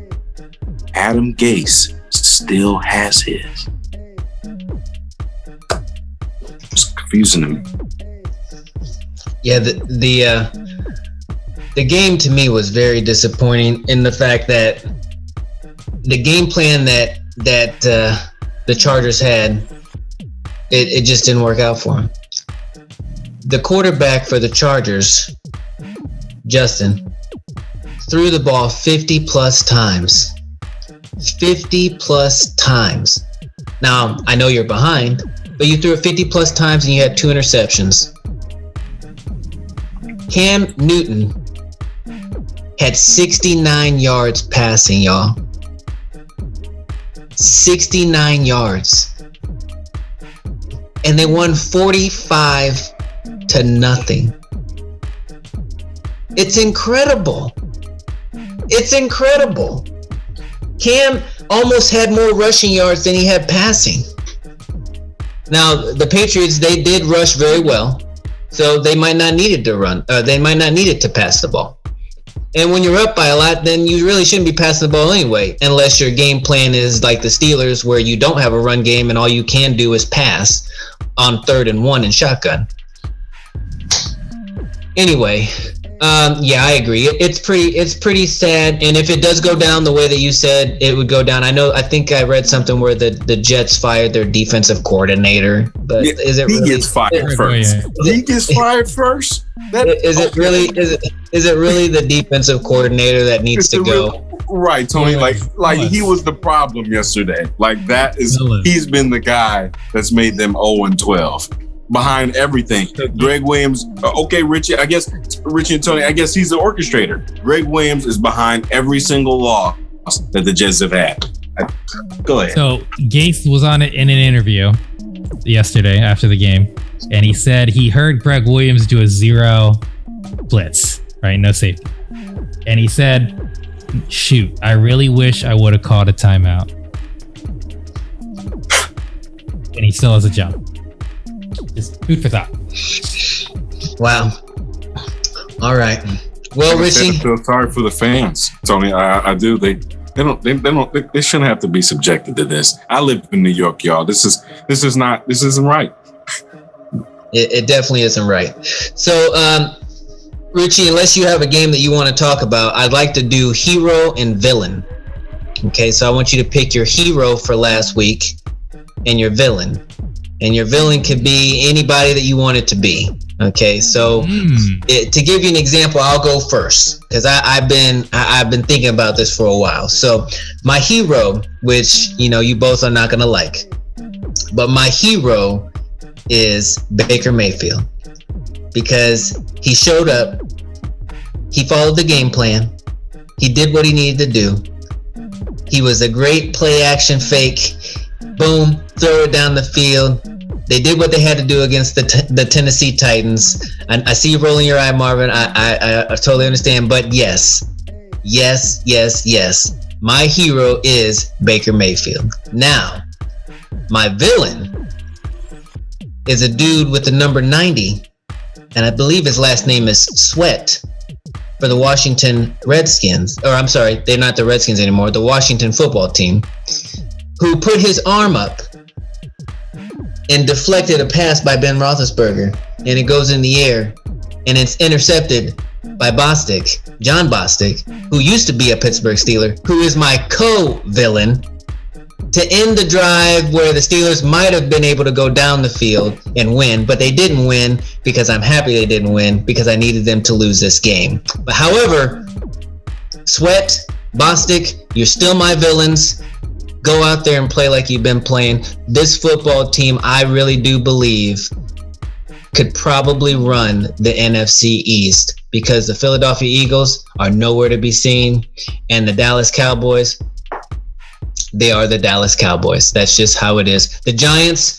Adam Gase still has his. It's confusing to me. Yeah, the game to me was very disappointing in the fact that the game plan that the Chargers had, it just didn't work out for him. The quarterback for the Chargers, Justin, threw the ball 50 plus times. 50 plus times. Now, I know you're behind, but you threw it 50 plus times and you had 2 interceptions. Cam Newton had 69 yards passing, y'all. 69 yards. And they won 45-0. It's incredible. It's incredible. Cam almost had more rushing yards than he had passing. Now, the Patriots, they did rush very well, so they might not need it to run. They might not need it to pass the ball. And when you're up by a lot, then you really shouldn't be passing the ball anyway, unless your game plan is like the Steelers, where you don't have a run game and all you can do is pass on 3rd and 1 and shotgun. Anyway, yeah, I agree. It's pretty sad. And if it does go down the way that you said it would go down, I think I read something where the Jets fired their defensive coordinator. But is it really? He gets fired first. He gets fired first. Is it really the defensive coordinator that needs to go? Right, Tony. Like he was the problem yesterday. Like he's been the guy that's made them 0-12. Behind everything. Greg Williams, okay, Richie and Tony, I guess he's the orchestrator. Greg Williams is behind every single loss that the Jets have had. Go ahead. So Gase was on it in an interview yesterday after the game, and he said he heard Greg Williams do a 0 blitz, right? No safety. And he said, shoot, I really wish I would have called a timeout. And he still has a job. Just food for thought. Wow. All right. Well, Richie, I feel sorry for the fans, Tony. I do. They shouldn't have to be subjected to this. I live in New York, y'all. This isn't right. It definitely isn't right. So, Richie, unless you have a game that you want to talk about, I'd like to do hero and villain. Okay, so I want you to pick your hero for last week and your villain. And your villain could be anybody that you want it to be. Okay, so to give you an example, I'll go first because I've been thinking about this for a while. So my hero, which you both are not gonna like, but my hero is Baker Mayfield because he showed up, he followed the game plan, he did what he needed to do. He was a great play action fake, boom, throw it down the field. They did what they had to do against the Tennessee Titans. And I see you rolling your eye, Marvin. I totally understand. But yes. My hero is Baker Mayfield. Now, my villain is a dude with the number 90. And I believe his last name is Sweat for the Washington Redskins. Or I'm sorry, they're not the Redskins anymore. The Washington football team. Who put his arm up and deflected a pass by Ben Roethlisberger, and it goes in the air, and it's intercepted by John Bostic, who used to be a Pittsburgh Steeler, who is my co-villain, to end the drive where the Steelers might have been able to go down the field and win, but they didn't win because I'm happy they didn't win because I needed them to lose this game. But however, Sweat, Bostic, you're still my villains. Go out there and play like you've been playing. This football team, I really do believe, could probably run the NFC East because the Philadelphia Eagles are nowhere to be seen. And the Dallas Cowboys, they are the Dallas Cowboys. That's just how it is. The Giants,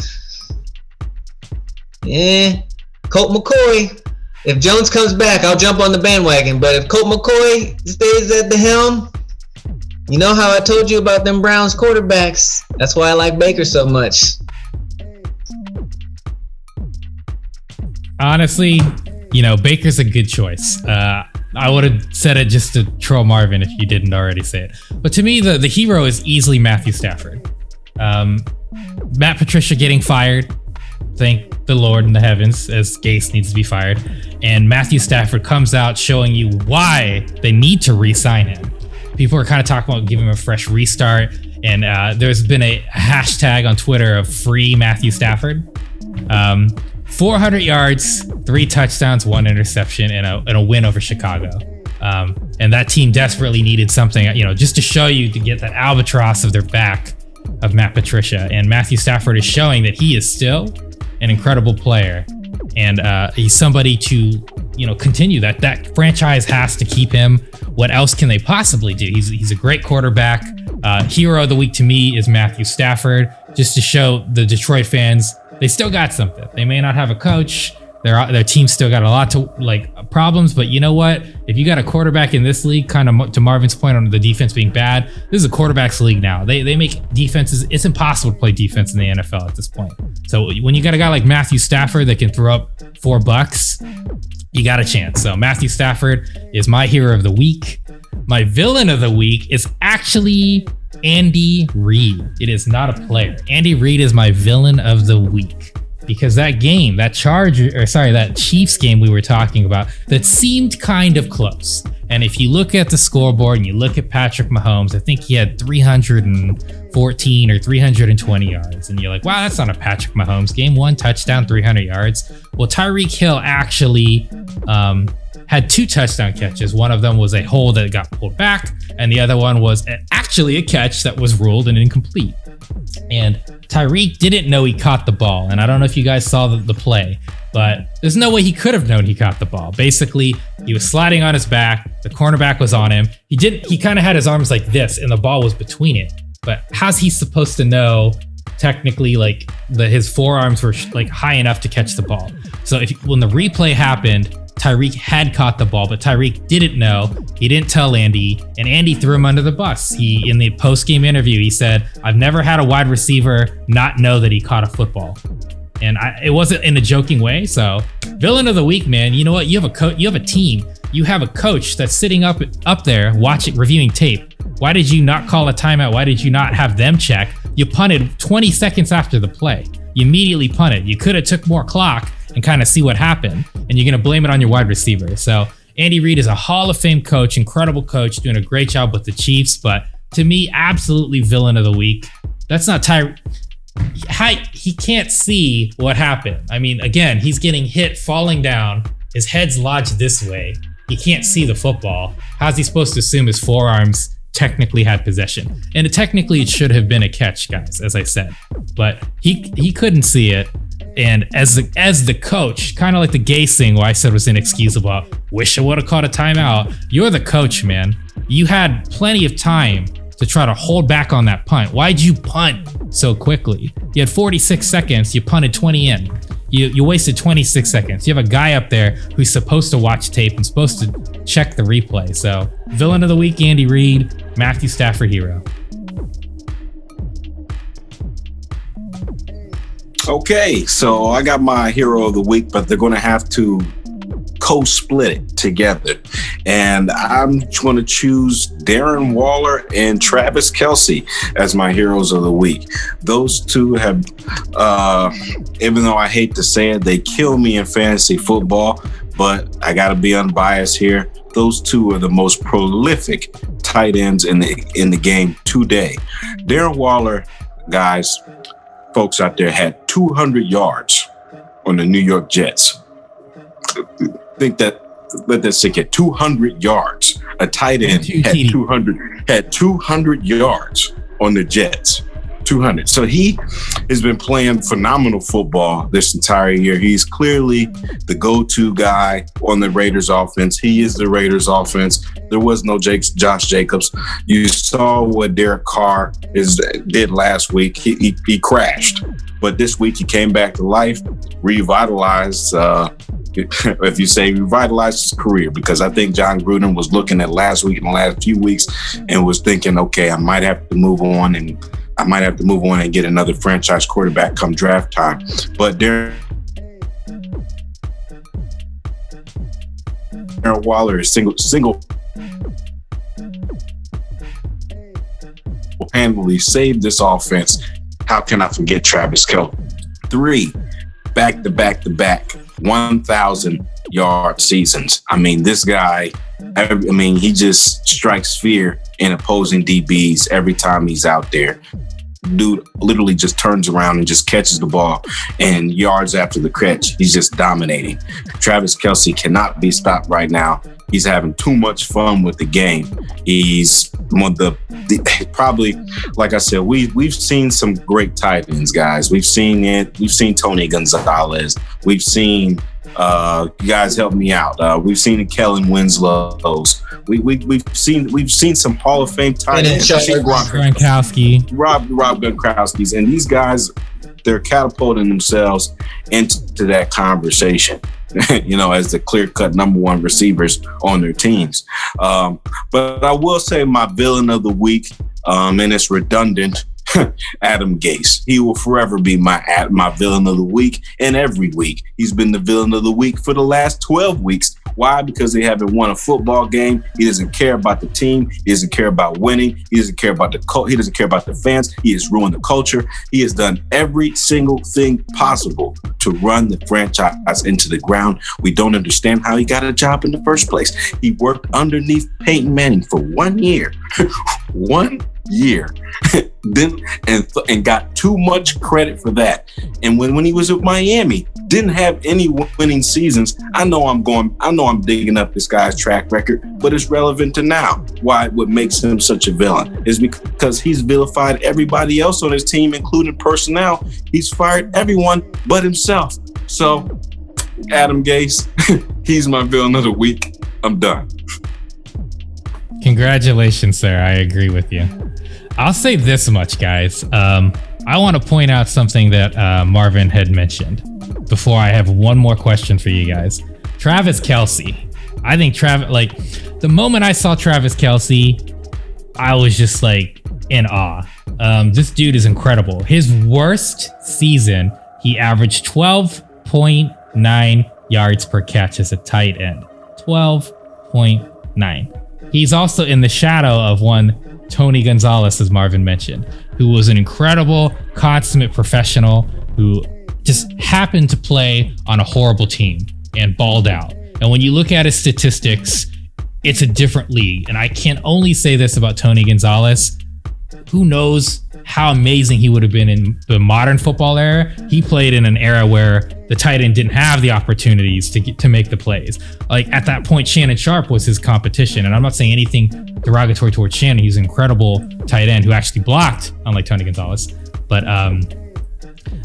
Colt McCoy. If Jones comes back, I'll jump on the bandwagon. But if Colt McCoy stays at the helm, you know how I told you about them Browns quarterbacks. That's why I like Baker so much. Honestly, Baker's a good choice. I would have said it just to troll Marvin if you didn't already say it. But to me, the hero is easily Matthew Stafford. Matt Patricia getting fired. Thank the Lord in the heavens, as Gase needs to be fired. And Matthew Stafford comes out showing you why they need to re-sign him. People are kind of talking about giving him a fresh restart. And there's been a hashtag on Twitter of free Matthew Stafford. 400 yards, 3 touchdowns, 1 interception, and a win over Chicago. And that team desperately needed something, just to show you to get that albatross of their back of Matt Patricia. And Matthew Stafford is showing that he is still an incredible player. And he's somebody to, continue that franchise has to keep him. What else can they possibly do? He's a great quarterback. Hero of the week to me is Matthew Stafford, just to show the Detroit fans they still got something. They may not have a coach. Their team still got a lot to problems, but you know what? If you got a quarterback in this league, kind of to Marvin's point on the defense being bad, this is a quarterback's league now. They make defenses. It's impossible to play defense in the NFL at this point. So when you got a guy like Matthew Stafford that can throw up $4, you got a chance. So Matthew Stafford is my hero of the week. My villain of the week is actually Andy Reid. It is not a player. Andy Reid is my villain of the week because that game, that Chiefs game we were talking about, that seemed kind of close. And if you look at the scoreboard and you look at Patrick Mahomes, I think he had 314 or 320 yards. And you're like, wow, that's not a Patrick Mahomes game. 1 touchdown, 300 yards. Well, Tyreek Hill actually had 2 touchdown catches. One of them was a hole that got pulled back, and the other one was actually a catch that was ruled an incomplete. And Tyreek didn't know he caught the ball, and I don't know if you guys saw the play, but there's no way he could have known he caught the ball. Basically, he was sliding on his back, the cornerback was on him. He kind of had his arms like this, and the ball was between it. but how's he supposed to know technically like his forearms were like high enough to catch the ball? So when the replay happened, Tyreek had caught the ball, but Tyreek didn't know. He didn't tell Andy, and Andy threw him under the bus. In the post-game interview, he said, "I've never had a wide receiver not know that he caught a football." And it wasn't in a joking way. So, villain of the week, man. You know what? You have a team. You have a coach that's sitting up there reviewing tape. Why did you not call a timeout? Why did you not have them check? You punted 20 seconds after the play. You immediately punted. You could have took more clock and kind of see what happened. And you're going to blame it on your wide receiver. So Andy Reid is a Hall of Fame coach, incredible coach, doing a great job with the Chiefs. But to me, absolutely villain of the week. That's not he can't see what happened. I mean, again, he's getting hit, falling down. His head's lodged this way. He can't see the football. How's he supposed to assume his forearms technically had possession? And it should have been a catch, guys, as I said. But he couldn't see it. And as the coach, kind of like the Gase thing where I said was inexcusable, wish I would have caught a timeout. You're the coach, man. You had plenty of time to try to hold back on that punt. Why'd you punt so quickly? You had 46 seconds. You punted 20 in. You wasted 26 seconds. You have a guy up there who's supposed to watch tape and supposed to check the replay. So, villain of the week, Andy Reid. Matthew Stafford, hero. Okay, so I got my hero of the week, but they're going to have to co-split it together. And I'm going to choose Darren Waller and Travis Kelce as my heroes of the week. Those two have, even though I hate to say it, they kill me in fantasy football, but I got to be unbiased here. Those two are the most prolific tight ends in the game today. Darren Waller, guys, folks out there, had 200 yards on the New York Jets. Let that sink in. 200 yards. A tight end had 200 yards on the Jets. 200. So he has been playing phenomenal football this entire year. He's clearly the go-to guy on the Raiders offense. He is the Raiders offense. There was no Josh Jacobs. You saw what Derek Carr did last week. He crashed. But this week he came back to life, revitalized his career, because I think John Gruden was looking at last week and the last few weeks and was thinking, okay, I might have to move on and get another franchise quarterback come draft time. But Darren Waller is single-handedly saved this offense. How can I forget Travis Kelce? 3 back-to-back 1,000-yard seasons. I mean, this guy, he just strikes fear in opposing DBs every time he's out there. Dude literally just turns around and just catches the ball, and yards after the catch, he's just dominating. Travis Kelce cannot be stopped right now. He's having too much fun with the game. He's one of the probably, like I said, we've seen some great tight ends, guys. We've seen it. We've seen Tony Gonzalez. We've seen you guys help me out. We've seen the Kellen Winslow's. We've seen some Hall of Fame tight ends. Rob Gronkowski. Rob Gronkowski's, and these guys, they're catapulting themselves into that conversation. As the clear-cut number one receivers on their teams. But I will say my villain of the week, and it's redundant, Adam Gase. He will forever be my villain of the week, and every week. He's been the villain of the week for the last 12 weeks. Why? Because they haven't won a football game. He doesn't care about the team. He doesn't care about winning. He doesn't care about he doesn't care about the fans. He has ruined the culture. He has done every single thing possible to run the franchise into the ground. We don't understand how he got a job in the first place. He worked underneath Peyton Manning for 1 year. 1 year. Then and got too much credit for that. And when he was with Miami, didn't have any winning seasons. I know I'm digging up this guy's track record, but it's relevant to now. What makes him such a villain is because he's vilified everybody else on his team, including personnel. He's fired everyone but himself. So, Adam Gase, he's my villain of the week. I'm done. Congratulations, sir. I agree with you. I'll say this much, guys. I want to point out something that Marvin had mentioned before I have one more question for you guys. Travis Kelce. I think the moment I saw Travis Kelce, I was just like in awe. This dude is incredible. His worst season, he averaged 12.9 yards per catch as a tight end. 12.9. He's also in the shadow of one Tony Gonzalez, as Marvin mentioned, who was an incredible, consummate professional who just happened to play on a horrible team and balled out. And when you look at his statistics, it's a different league. And I can only say this about Tony Gonzalez. Who knows how amazing he would have been in the modern football era. He played in an era where the tight end didn't have the opportunities to make the plays. Like at that point, Shannon Sharp was his competition. And I'm not saying anything derogatory towards Shannon. He's an incredible tight end who actually blocked, unlike Tony Gonzalez. But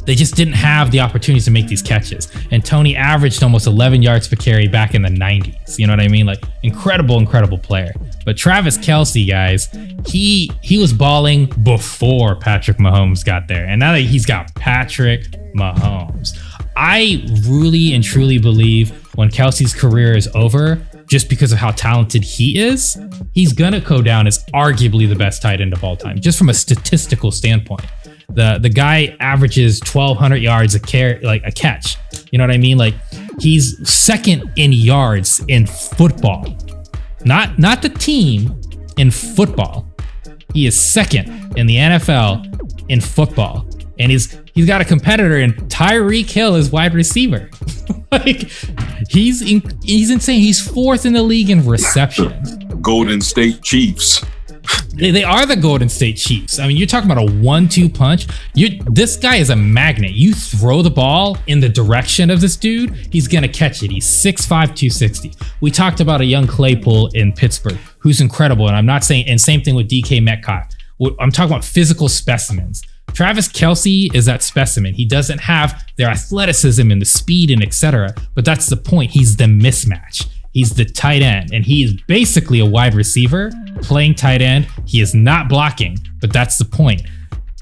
they just didn't have the opportunities to make these catches. And Tony averaged almost 11 yards per carry back in the 90s. You know what I mean? Like incredible player. But Travis Kelce, guys, he was balling before Patrick Mahomes got there. And now that he's got Patrick Mahomes, I really and truly believe when Kelce's career is over, just because of how talented he is, he's gonna go down as arguably the best tight end of all time, just from a statistical standpoint. The guy averages 1,200 yards a catch. You know what I mean? Like he's second in yards in football, not the team, in football. He is second in the NFL in football, and he's got a competitor in Tyreek Hill as wide receiver. Like he's insane. He's fourth in the league in receptions. Golden State Chiefs. They are the Golden State Chiefs. I mean, you're talking about a 1-2 punch. This guy is a magnet. You throw the ball in the direction of this dude, he's going to catch it. He's 6'5", 260. We talked about a young Claypool in Pittsburgh who's incredible. And I'm not saying, and same thing with DK Metcalf. I'm talking about physical specimens. Travis Kelce is that specimen. He doesn't have their athleticism and the speed and etc. But that's the point. He's the mismatch. He's the tight end, and he is basically a wide receiver playing tight end. He is not blocking, but that's the point.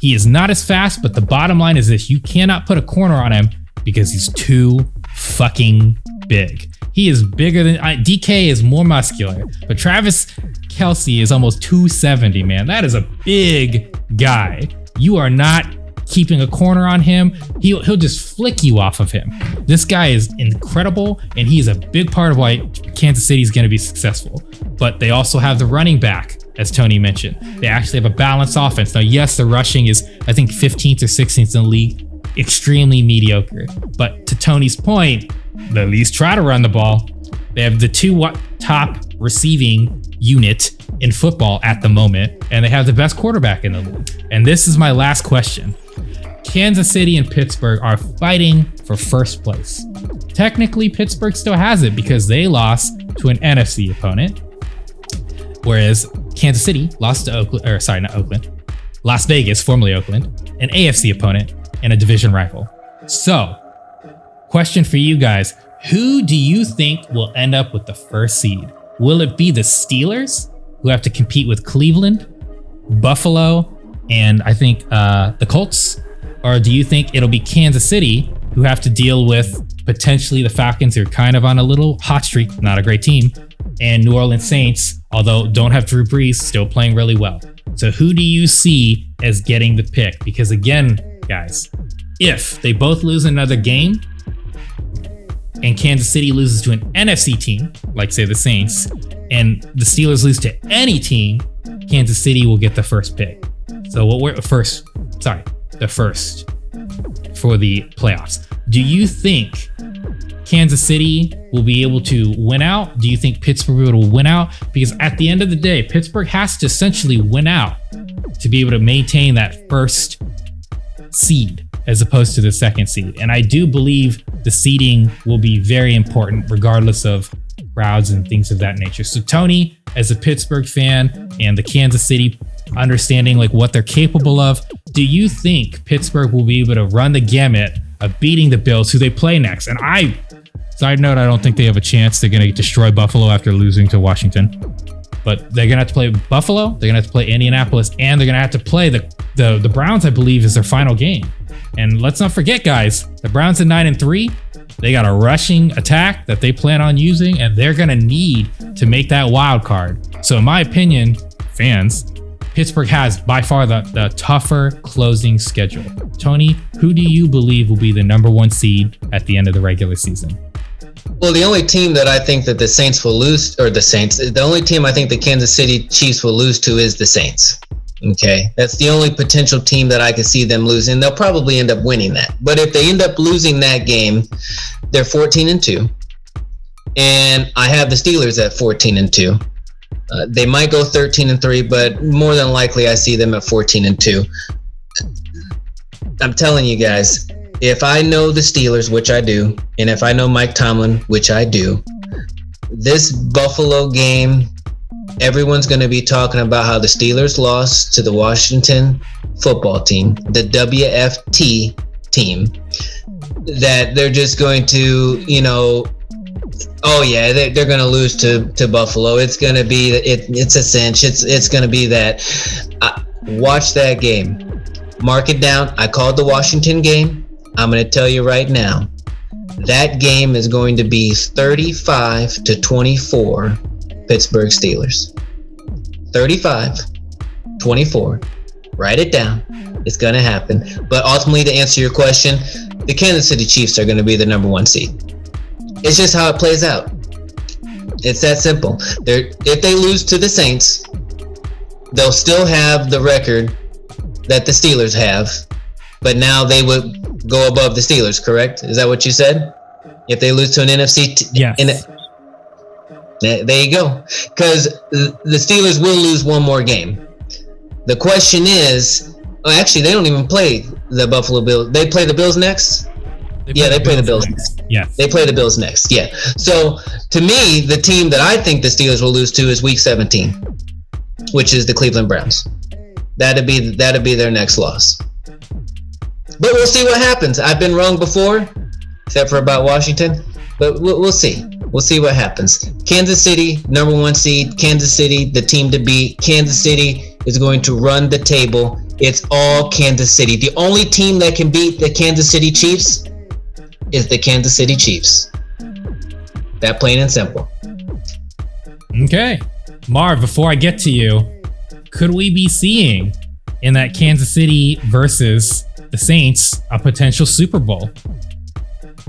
He is not as fast, but the bottom line is this: you cannot put a corner on him because he's too fucking big. He is bigger than DK is more muscular, but Travis Kelce is almost 270, man. That is a big guy. You are not keeping a corner on him. He'll just flick you off of him. This guy is incredible, and he is a big part of why Kansas City is going to be successful. But they also have the running back, as Tony mentioned. They actually have a balanced offense. Now, yes, the rushing is, I think, 15th or 16th in the league. Extremely mediocre. But to Tony's point, they at least try to run the ball. They have the two top receiving unit in football at the moment, and they have the best quarterback in the league. And this is my last question. Kansas City and Pittsburgh are fighting for first place. Technically, Pittsburgh still has it because they lost to an NFC opponent, whereas Kansas City lost to Las Vegas, formerly Oakland, an AFC opponent and a division rival. So, question for you guys. Who do you think will end up with the first seed? Will it be the Steelers, who have to compete with Cleveland, Buffalo, and I think the Colts? Or do you think it'll be Kansas City, who have to deal with potentially the Falcons, who are kind of on a little hot streak, not a great team, and New Orleans Saints, although don't have Drew Brees, still playing really well. So who do you see as getting the pick? Because again, guys, if they both lose another game and Kansas City loses to an NFC team, like say the Saints, and the Steelers lose to any team, Kansas City will get the first pick. So the first for the playoffs. Do you think Kansas City will be able to win out? Do you think Pittsburgh will win out? Because at the end of the day, Pittsburgh has to essentially win out to be able to maintain that first seed as opposed to the second seed. And I do believe the seeding will be very important regardless of crowds and things of that nature. So Tony, as a Pittsburgh fan and the Kansas City understanding like what they're capable of, do you think Pittsburgh will be able to run the gamut of beating the Bills, who they play next? And side note, I don't think they have a chance. They're going to destroy Buffalo after losing to Washington. but they're gonna have to play Buffalo, they're gonna have to play Indianapolis, and they're gonna have to play the Browns, I believe, is their final game. And let's not forget, guys, the Browns at 9-3, they got a rushing attack that they plan on using, and they're gonna need to make that wild card. So in my opinion, fans, Pittsburgh has by far the tougher closing schedule. Tony, who do you believe will be the number 1 seed at the end of the regular season? Well, the only team that I think that the Saints will lose, or the only team I think the Kansas City Chiefs will lose to is the Saints. Okay, that's the only potential team that I could see them losing. They'll probably end up winning that. But if they end up losing that game, they're 14-2. And I have the Steelers at 14-2. They might go 13-3, but more than likely I see them at 14-2. I'm telling you guys, if I know the Steelers, which I do, and if I know Mike Tomlin, which I do, this Buffalo game, everyone's going to be talking about how the Steelers lost to the Washington football team, the WFT team, that they're just going to, oh yeah, they're going to lose to Buffalo. It's going to be, it's a cinch. It's going to be that. Watch that game. Mark it down. I called the Washington game. I'm going to tell you right now, that game is going to be 35-24 Pittsburgh Steelers. 35-24. Write it down. It's going to happen. But ultimately, to answer your question, the Kansas City Chiefs are going to be the number 1 seed. It's just how it plays out. It's that simple. If they lose to the Saints, they'll still have the record that the Steelers have, but now they would go above the Steelers, correct? Is that what you said? If they lose to an NFC yes. There you go. Because the Steelers will lose one more game. The question is, actually, they don't even play the Buffalo Bills. They play the Bills next? They play the Bills next. Yes. They play the Bills next. Yeah. So, to me, the team that I think the Steelers will lose to is Week 17, which is the Cleveland Browns. That'd be their next loss. But we'll see what happens. I've been wrong before, except for about Washington. But we'll see. We'll see what happens. Kansas City, number 1 seed. Kansas City, the team to beat. Kansas City is going to run the table. It's all Kansas City. The only team that can beat the Kansas City Chiefs is the Kansas City Chiefs. That plain and simple. Okay. Marv, before I get to you, could we be seeing in that Kansas City versus the Saints a potential Super Bowl?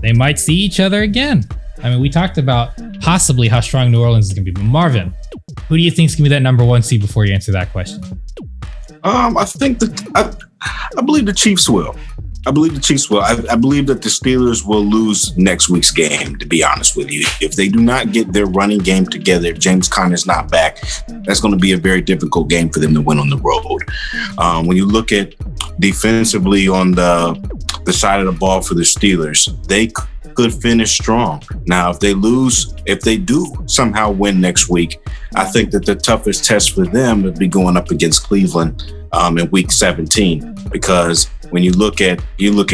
They might see each other again. I mean, we talked about possibly how strong New Orleans is going to be. But Marvin, who do you think is going to be that number 1 seed before you answer that question? I think I believe the Chiefs will. I believe the Chiefs will. I believe that the Steelers will lose next week's game, to be honest with you. If they do not get their running game together, if James Conner's not back, that's going to be a very difficult game for them to win on the road. When you look at defensively on the side of the ball for the Steelers, they could finish strong. Now, if they do somehow win next week, I think that the toughest test for them would be going up against Cleveland in Week 17, because when you look at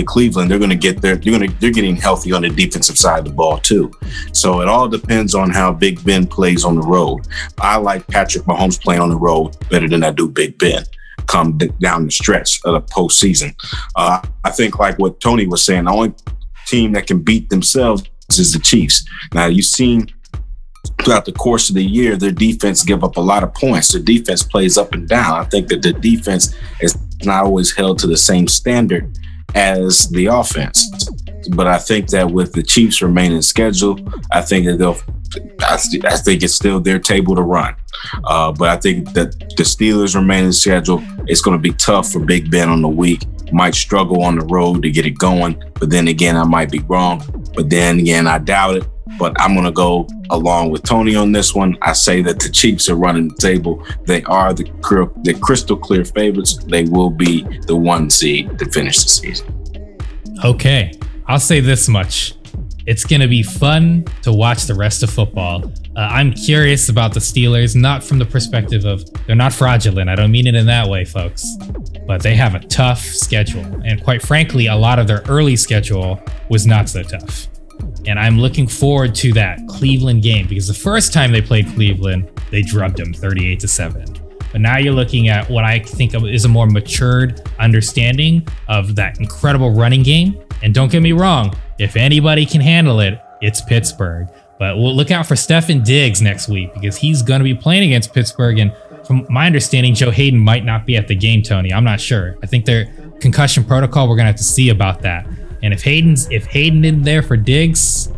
Cleveland, they're getting healthy on the defensive side of the ball too. So it all depends on how Big Ben plays on the road. I like Patrick Mahomes playing on the road better than I do Big Ben come down the stretch of the postseason. I think, like what Tony was saying, the only team that can beat themselves is the Chiefs. Now, you've seen throughout the course of the year, their defense give up a lot of points. The defense plays up and down. I think that the defense is not always held to the same standard as the offense. But I think that with the Chiefs remaining scheduled, I think it's still their table to run. But I think that the Steelers remaining scheduled, it's going to be tough for Big Ben on the week. Might struggle on the road to get it going. But then again, I might be wrong. But then again, I doubt it. But I'm going to go along with Tony on this one. I say that the Chiefs are running the table. They are the crystal clear favorites. They will be the 1 seed to finish the season. Okay, I'll say this much. It's going to be fun to watch the rest of football. I'm curious about the Steelers, not from the perspective of they're not fraudulent. I don't mean it in that way, folks. But they have a tough schedule. And quite frankly, a lot of their early schedule was not so tough. And I'm looking forward to that Cleveland game because the first time they played Cleveland, they drubbed them 38-7. But now you're looking at what I think of is a more matured understanding of that incredible running game. And don't get me wrong, if anybody can handle it, it's Pittsburgh. But we'll look out for Stefon Diggs next week because he's going to be playing against Pittsburgh. And from my understanding, Joe Hayden might not be at the game, Tony. I'm not sure. I think their concussion protocol, we're going to have to see about that. And if Hayden isn't there for Diggs,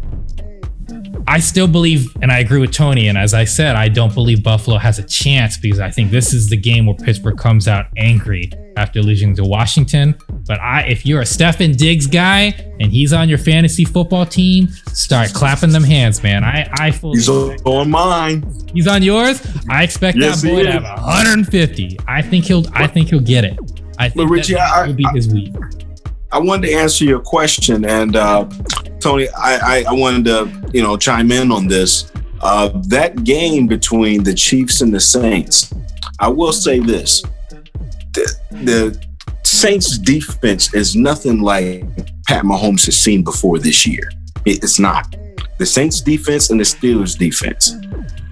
I still believe, and I agree with Tony, and as I said, I don't believe Buffalo has a chance because I think this is the game where Pittsburgh comes out angry after losing to Washington. But if you're a Stefon Diggs guy and he's on your fantasy football team, start clapping them hands, man. I fully He's on mine. He's on yours? I expect that boy to have 150. I think he'll get it. I think Richie, that will be his week. I wanted to answer your question, and Tony, I wanted to chime in on this. That game between the Chiefs and the Saints, I will say this: the Saints' defense is nothing like Pat Mahomes has seen before this year. It's not. The Saints' defense and the Steelers' defense.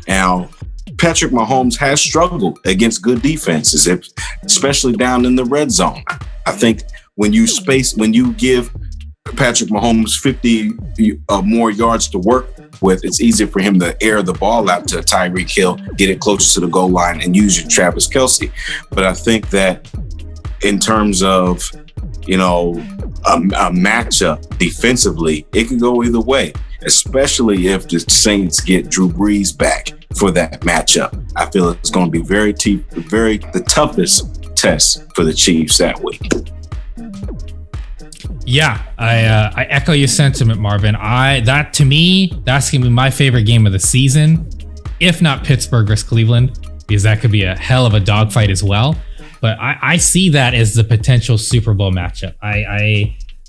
Now, Patrick Mahomes has struggled against good defenses, especially down in the red zone. I think when you give Patrick Mahomes 50 more yards to work with, it's easier for him to air the ball out to Tyreek Hill, get it closer to the goal line, and use your Travis Kelce. But I think that in terms of, a matchup defensively, it can go either way, especially if the Saints get Drew Brees back for that matchup. I feel it's going to be the toughest test for the Chiefs that week. Yeah, I echo your sentiment, Marvin. To me, that's gonna be my favorite game of the season, if not Pittsburgh versus Cleveland, because that could be a hell of a dogfight as well. But I see that as the potential Super Bowl matchup.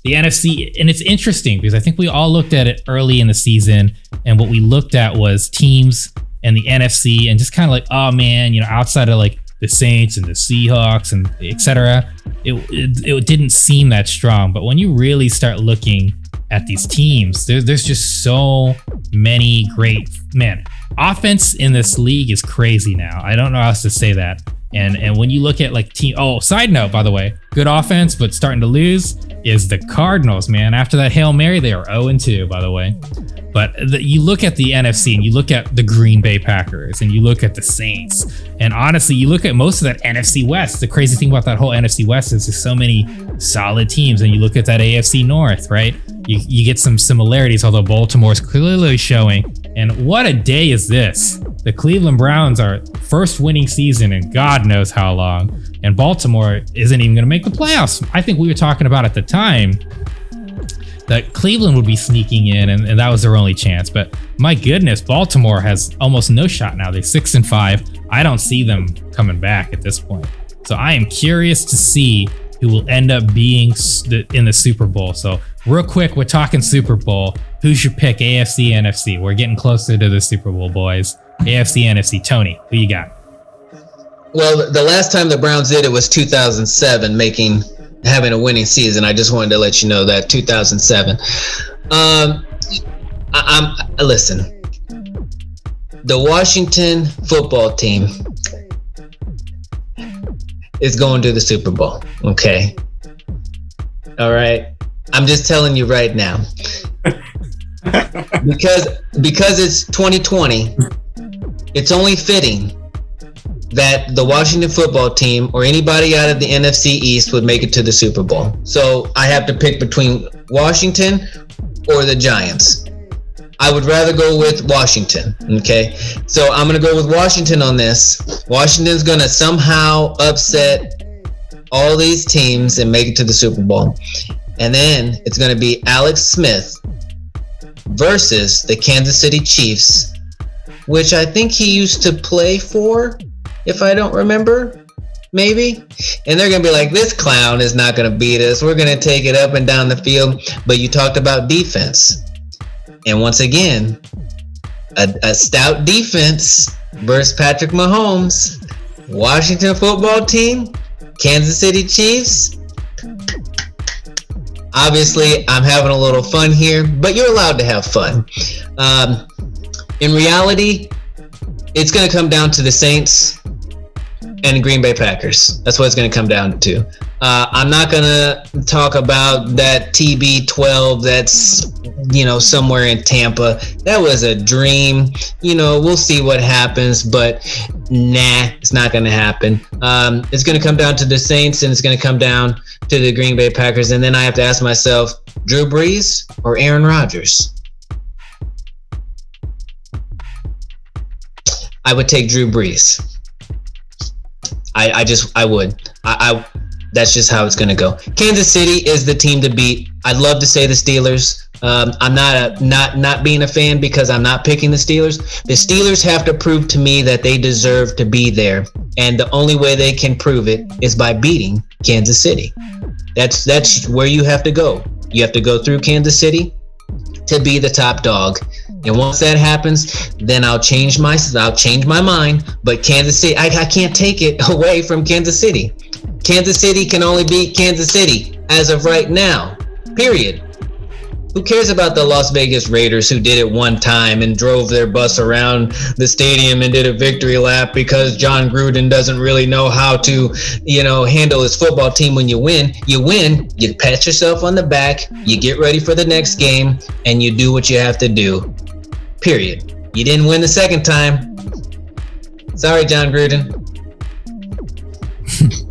The NFC, and it's interesting because I think we all looked at it early in the season, and what we looked at was teams and the NFC, and just kind of like, oh man, outside of like the Saints and the Seahawks and etc., it didn't seem that strong. But when you really start looking at these teams, there's just so many great, offense in this league is crazy now. I don't know how else to say that. And when you look at like side note, by the way, good offense, but starting to lose is the Cardinals, man. After that Hail Mary, they are 0-2, by the way. But you look at the NFC and you look at the Green Bay Packers and you look at the Saints. And honestly, you look at most of that NFC West. The crazy thing about that whole NFC West is there's so many solid teams. And you look at that AFC North, right? You get some similarities, although Baltimore's clearly showing. And what a day is this? The Cleveland Browns are first winning season in God knows how long. And Baltimore isn't even going to make the playoffs. I think we were talking about at the time that Cleveland would be sneaking in, and that was their only chance. But my goodness, Baltimore has almost no shot now. They're 6-5. I don't see them coming back at this point. So I am curious to see who will end up being in the Super Bowl. So real quick, we're talking Super Bowl. Who's your pick, AFC, NFC? We're getting closer to the Super Bowl, boys. AFC, NFC. Tony, who you got? Well, the last time the Browns did it was 2007, having a winning season. I just wanted to let you know that 2007. Listen. The Washington football team is going to the Super Bowl. Okay. All right. I'm just telling you right now. because it's 2020, it's only fitting that the Washington football team or anybody out of the NFC East would make it to the Super Bowl. So I have to pick between Washington or the Giants. I would rather go with Washington, okay? So I'm going to go with Washington on this. Washington's going to somehow upset all these teams and make it to the Super Bowl. And then it's going to be Alex Smith versus the Kansas City Chiefs, which I think he used to play for, if I don't remember, maybe. And they're going to be like, this clown is not going to beat us. We're going to take it up and down the field. But you talked about defense. And once again, a stout defense versus Patrick Mahomes. Washington football team, Kansas City Chiefs. Obviously, I'm having a little fun here, but you're allowed to have fun. In reality, it's going to come down to the Saints and the Green Bay Packers. That's what it's going to come down to. I'm not going to talk about that TB12 that's, somewhere in Tampa. That was a dream. We'll see what happens, but nah, it's not going to happen. It's going to come down to the Saints, and it's going to come down to the Green Bay Packers. And then I have to ask myself, Drew Brees or Aaron Rodgers? I would take Drew Brees. I would. That's just how it's going to go. Kansas City is the team to beat. I'd love to say the Steelers. I'm not being a fan because I'm not picking the Steelers. The Steelers have to prove to me that they deserve to be there, and the only way they can prove it is by beating Kansas City. That's where you have to go. You have to go through Kansas City to be the top dog. And once that happens, then I'll change my mind. But Kansas City, I can't take it away from Kansas City. Kansas City can only beat Kansas City as of right now. Period. Who cares about the Las Vegas Raiders who did it one time and drove their bus around the stadium and did a victory lap because John Gruden doesn't really know how to, handle his football team. When you win, you pat yourself on the back, you get ready for the next game, and you do what you have to do. Period. You didn't win the second time. Sorry, John Gruden.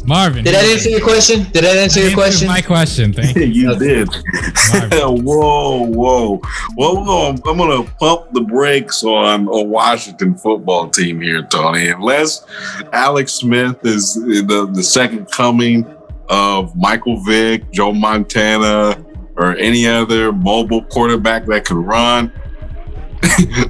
Marvin. Did that answer your question? My question. Thank you. You did. Whoa. Well, I'm gonna pump the brakes on Washington football team here, Tony. Unless Alex Smith is the second coming of Michael Vick, Joe Montana, or any other mobile quarterback that can run,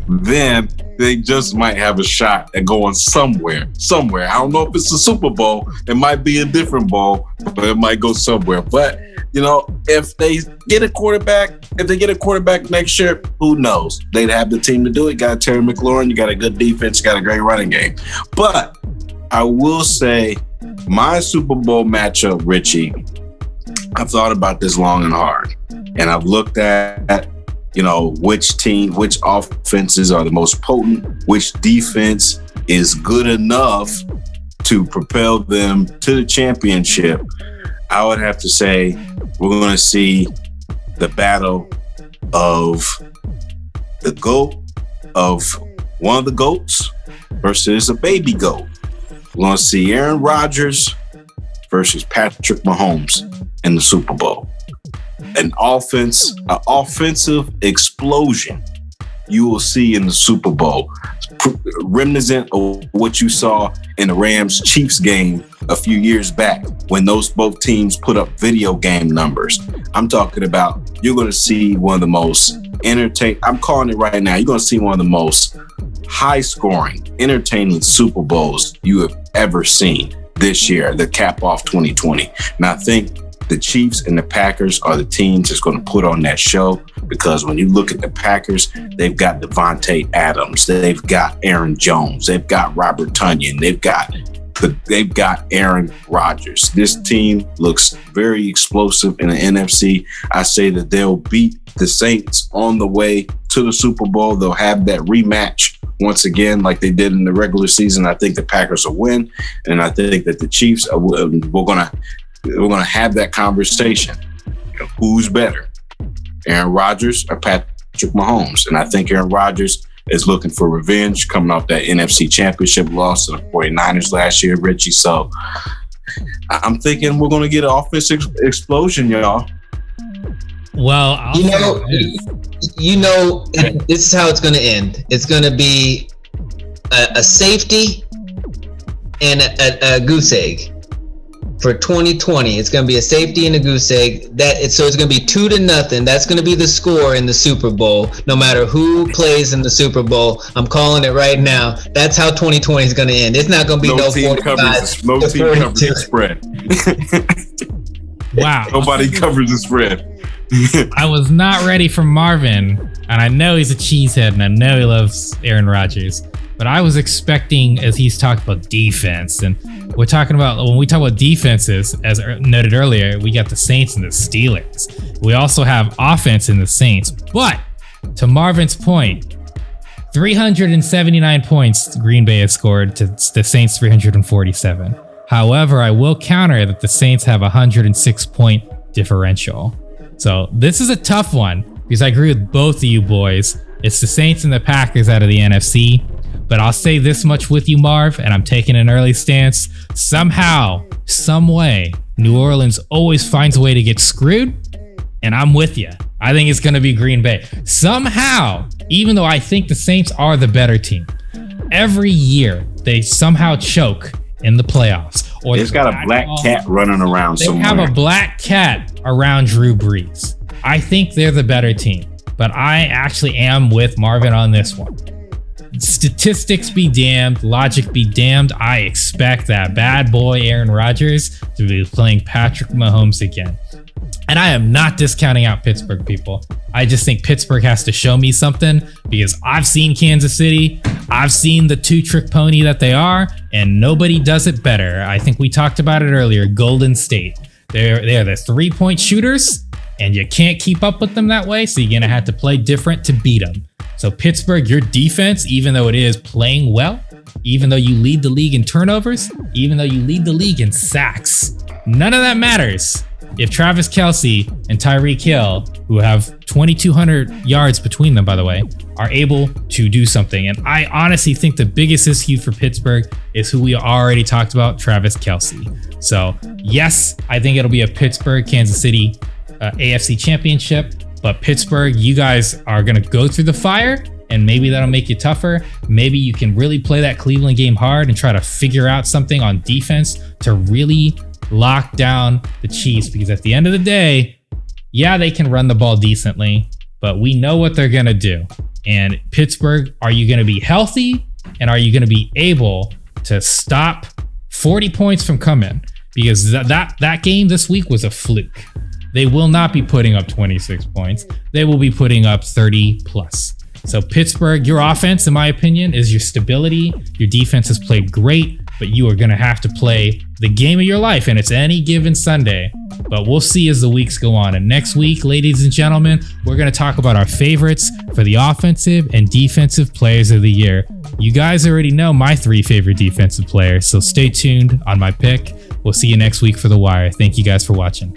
then they just might have a shot at going somewhere. I don't know if it's the Super Bowl. It might be a different bowl, but it might go somewhere. But, if they get a quarterback next year, who knows? They'd have the team to do it. You got Terry McLaurin. You got a good defense. You got a great running game. But I will say my Super Bowl matchup, Richie, I've thought about this long and hard. And I've looked at which offenses are the most potent, which defense is good enough to propel them to the championship. I would have to say we're going to see the battle of the GOAT, of one of the GOATs versus a baby GOAT. We're going to see Aaron Rodgers versus Patrick Mahomes in the Super Bowl. An offensive explosion you will see in the Super Bowl, reminiscent of what you saw in the Rams-Chiefs game a few years back when those both teams put up video game numbers. I'm talking about you're going to see one of the most I'm calling it right now, you're going to see one of the most high-scoring, entertaining Super Bowls you have ever seen this year, the cap off 2020. And I think the Chiefs and the Packers are the teams that's going to put on that show, because when you look at the Packers, they've got Devontae Adams, they've got Aaron Jones, they've got Robert Tonyan, they've got Aaron Rodgers. This team looks very explosive in the NFC. I say that they'll beat the Saints on the way to the Super Bowl. They'll have that rematch once again like they did in the regular season. I think the Packers will win, and I think that the Chiefs we're going to have that conversation. Who's better, Aaron Rodgers or Patrick Mahomes? And I think Aaron Rodgers is looking for revenge coming off that NFC Championship loss to the 49ers last year, Richie. So I'm thinking we're going to get an offensive explosion, y'all. Well, this is how it's going to end. It's going to be a safety and a goose egg. For 2020, it's going to be a safety and a goose egg. So it's going to be 2-0. That's going to be the score in the Super Bowl, no matter who plays in the Super Bowl. I'm calling it right now. That's how 2020 is going to end. It's not going to be no team covers the spread. Wow. Nobody covers the spread. I was not ready for Marvin, and I know he's a cheesehead, and I know he loves Aaron Rodgers. but I was expecting, as he's talked about defense, and we're talking about, when we talk about defenses, as noted earlier, we got the Saints and the Steelers. We also have offense in the Saints, but to Marvin's point, 379 points Green Bay has scored to the Saints 347. However, I will counter that the Saints have a 106-point differential. So this is a tough one because I agree with both of you boys. It's the Saints and the Packers out of the NFC. But I'll say this much with you, Marv, and I'm taking an early stance. Somehow, some way, New Orleans always finds a way to get screwed, and I'm with you. I think it's going to be Green Bay. Somehow, even though I think the Saints are the better team, every year they somehow choke in the playoffs. Or it's got a black cat running around somewhere. They have a black cat around Drew Brees. I think they're the better team, but I actually am with Marvin on this one. Statistics be damned, logic be damned. I expect that bad boy Aaron Rodgers to be playing Patrick Mahomes again. And I am not discounting out Pittsburgh, people. I just think Pittsburgh has to show me something because I've seen Kansas City. I've seen the two-trick pony that they are, and nobody does it better. I think we talked about it earlier. Golden State. They're the three-point shooters, and you can't keep up with them that way, so you're going to have to play different to beat them. So Pittsburgh, your defense, even though it is playing well, even though you lead the league in turnovers, even though you lead the league in sacks, none of that matters if Travis Kelce and Tyreek Hill, who have 2,200 yards between them, by the way, are able to do something. And I honestly think the biggest issue for Pittsburgh is who we already talked about, Travis Kelce. So yes, I think it'll be a Pittsburgh, Kansas City AFC championship. But Pittsburgh, you guys are going to go through the fire, and maybe that'll make you tougher. Maybe you can really play that Cleveland game hard and try to figure out something on defense to really lock down the Chiefs. Because at the end of the day, yeah, they can run the ball decently, but we know what they're going to do. And Pittsburgh, are you going to be healthy? And are you going to be able to stop 40 points from coming? Because that game this week was a fluke. They will not be putting up 26 points. They will be putting up 30 plus. So Pittsburgh, your offense, in my opinion, is your stability. Your defense has played great, but you are going to have to play the game of your life, and it's any given Sunday. But we'll see as the weeks go on. And next week, ladies and gentlemen, we're going to talk about our favorites for the offensive and defensive players of the year. You guys already know my 3 favorite defensive players, so stay tuned on my pick. We'll see you next week for The Wire. Thank you guys for watching.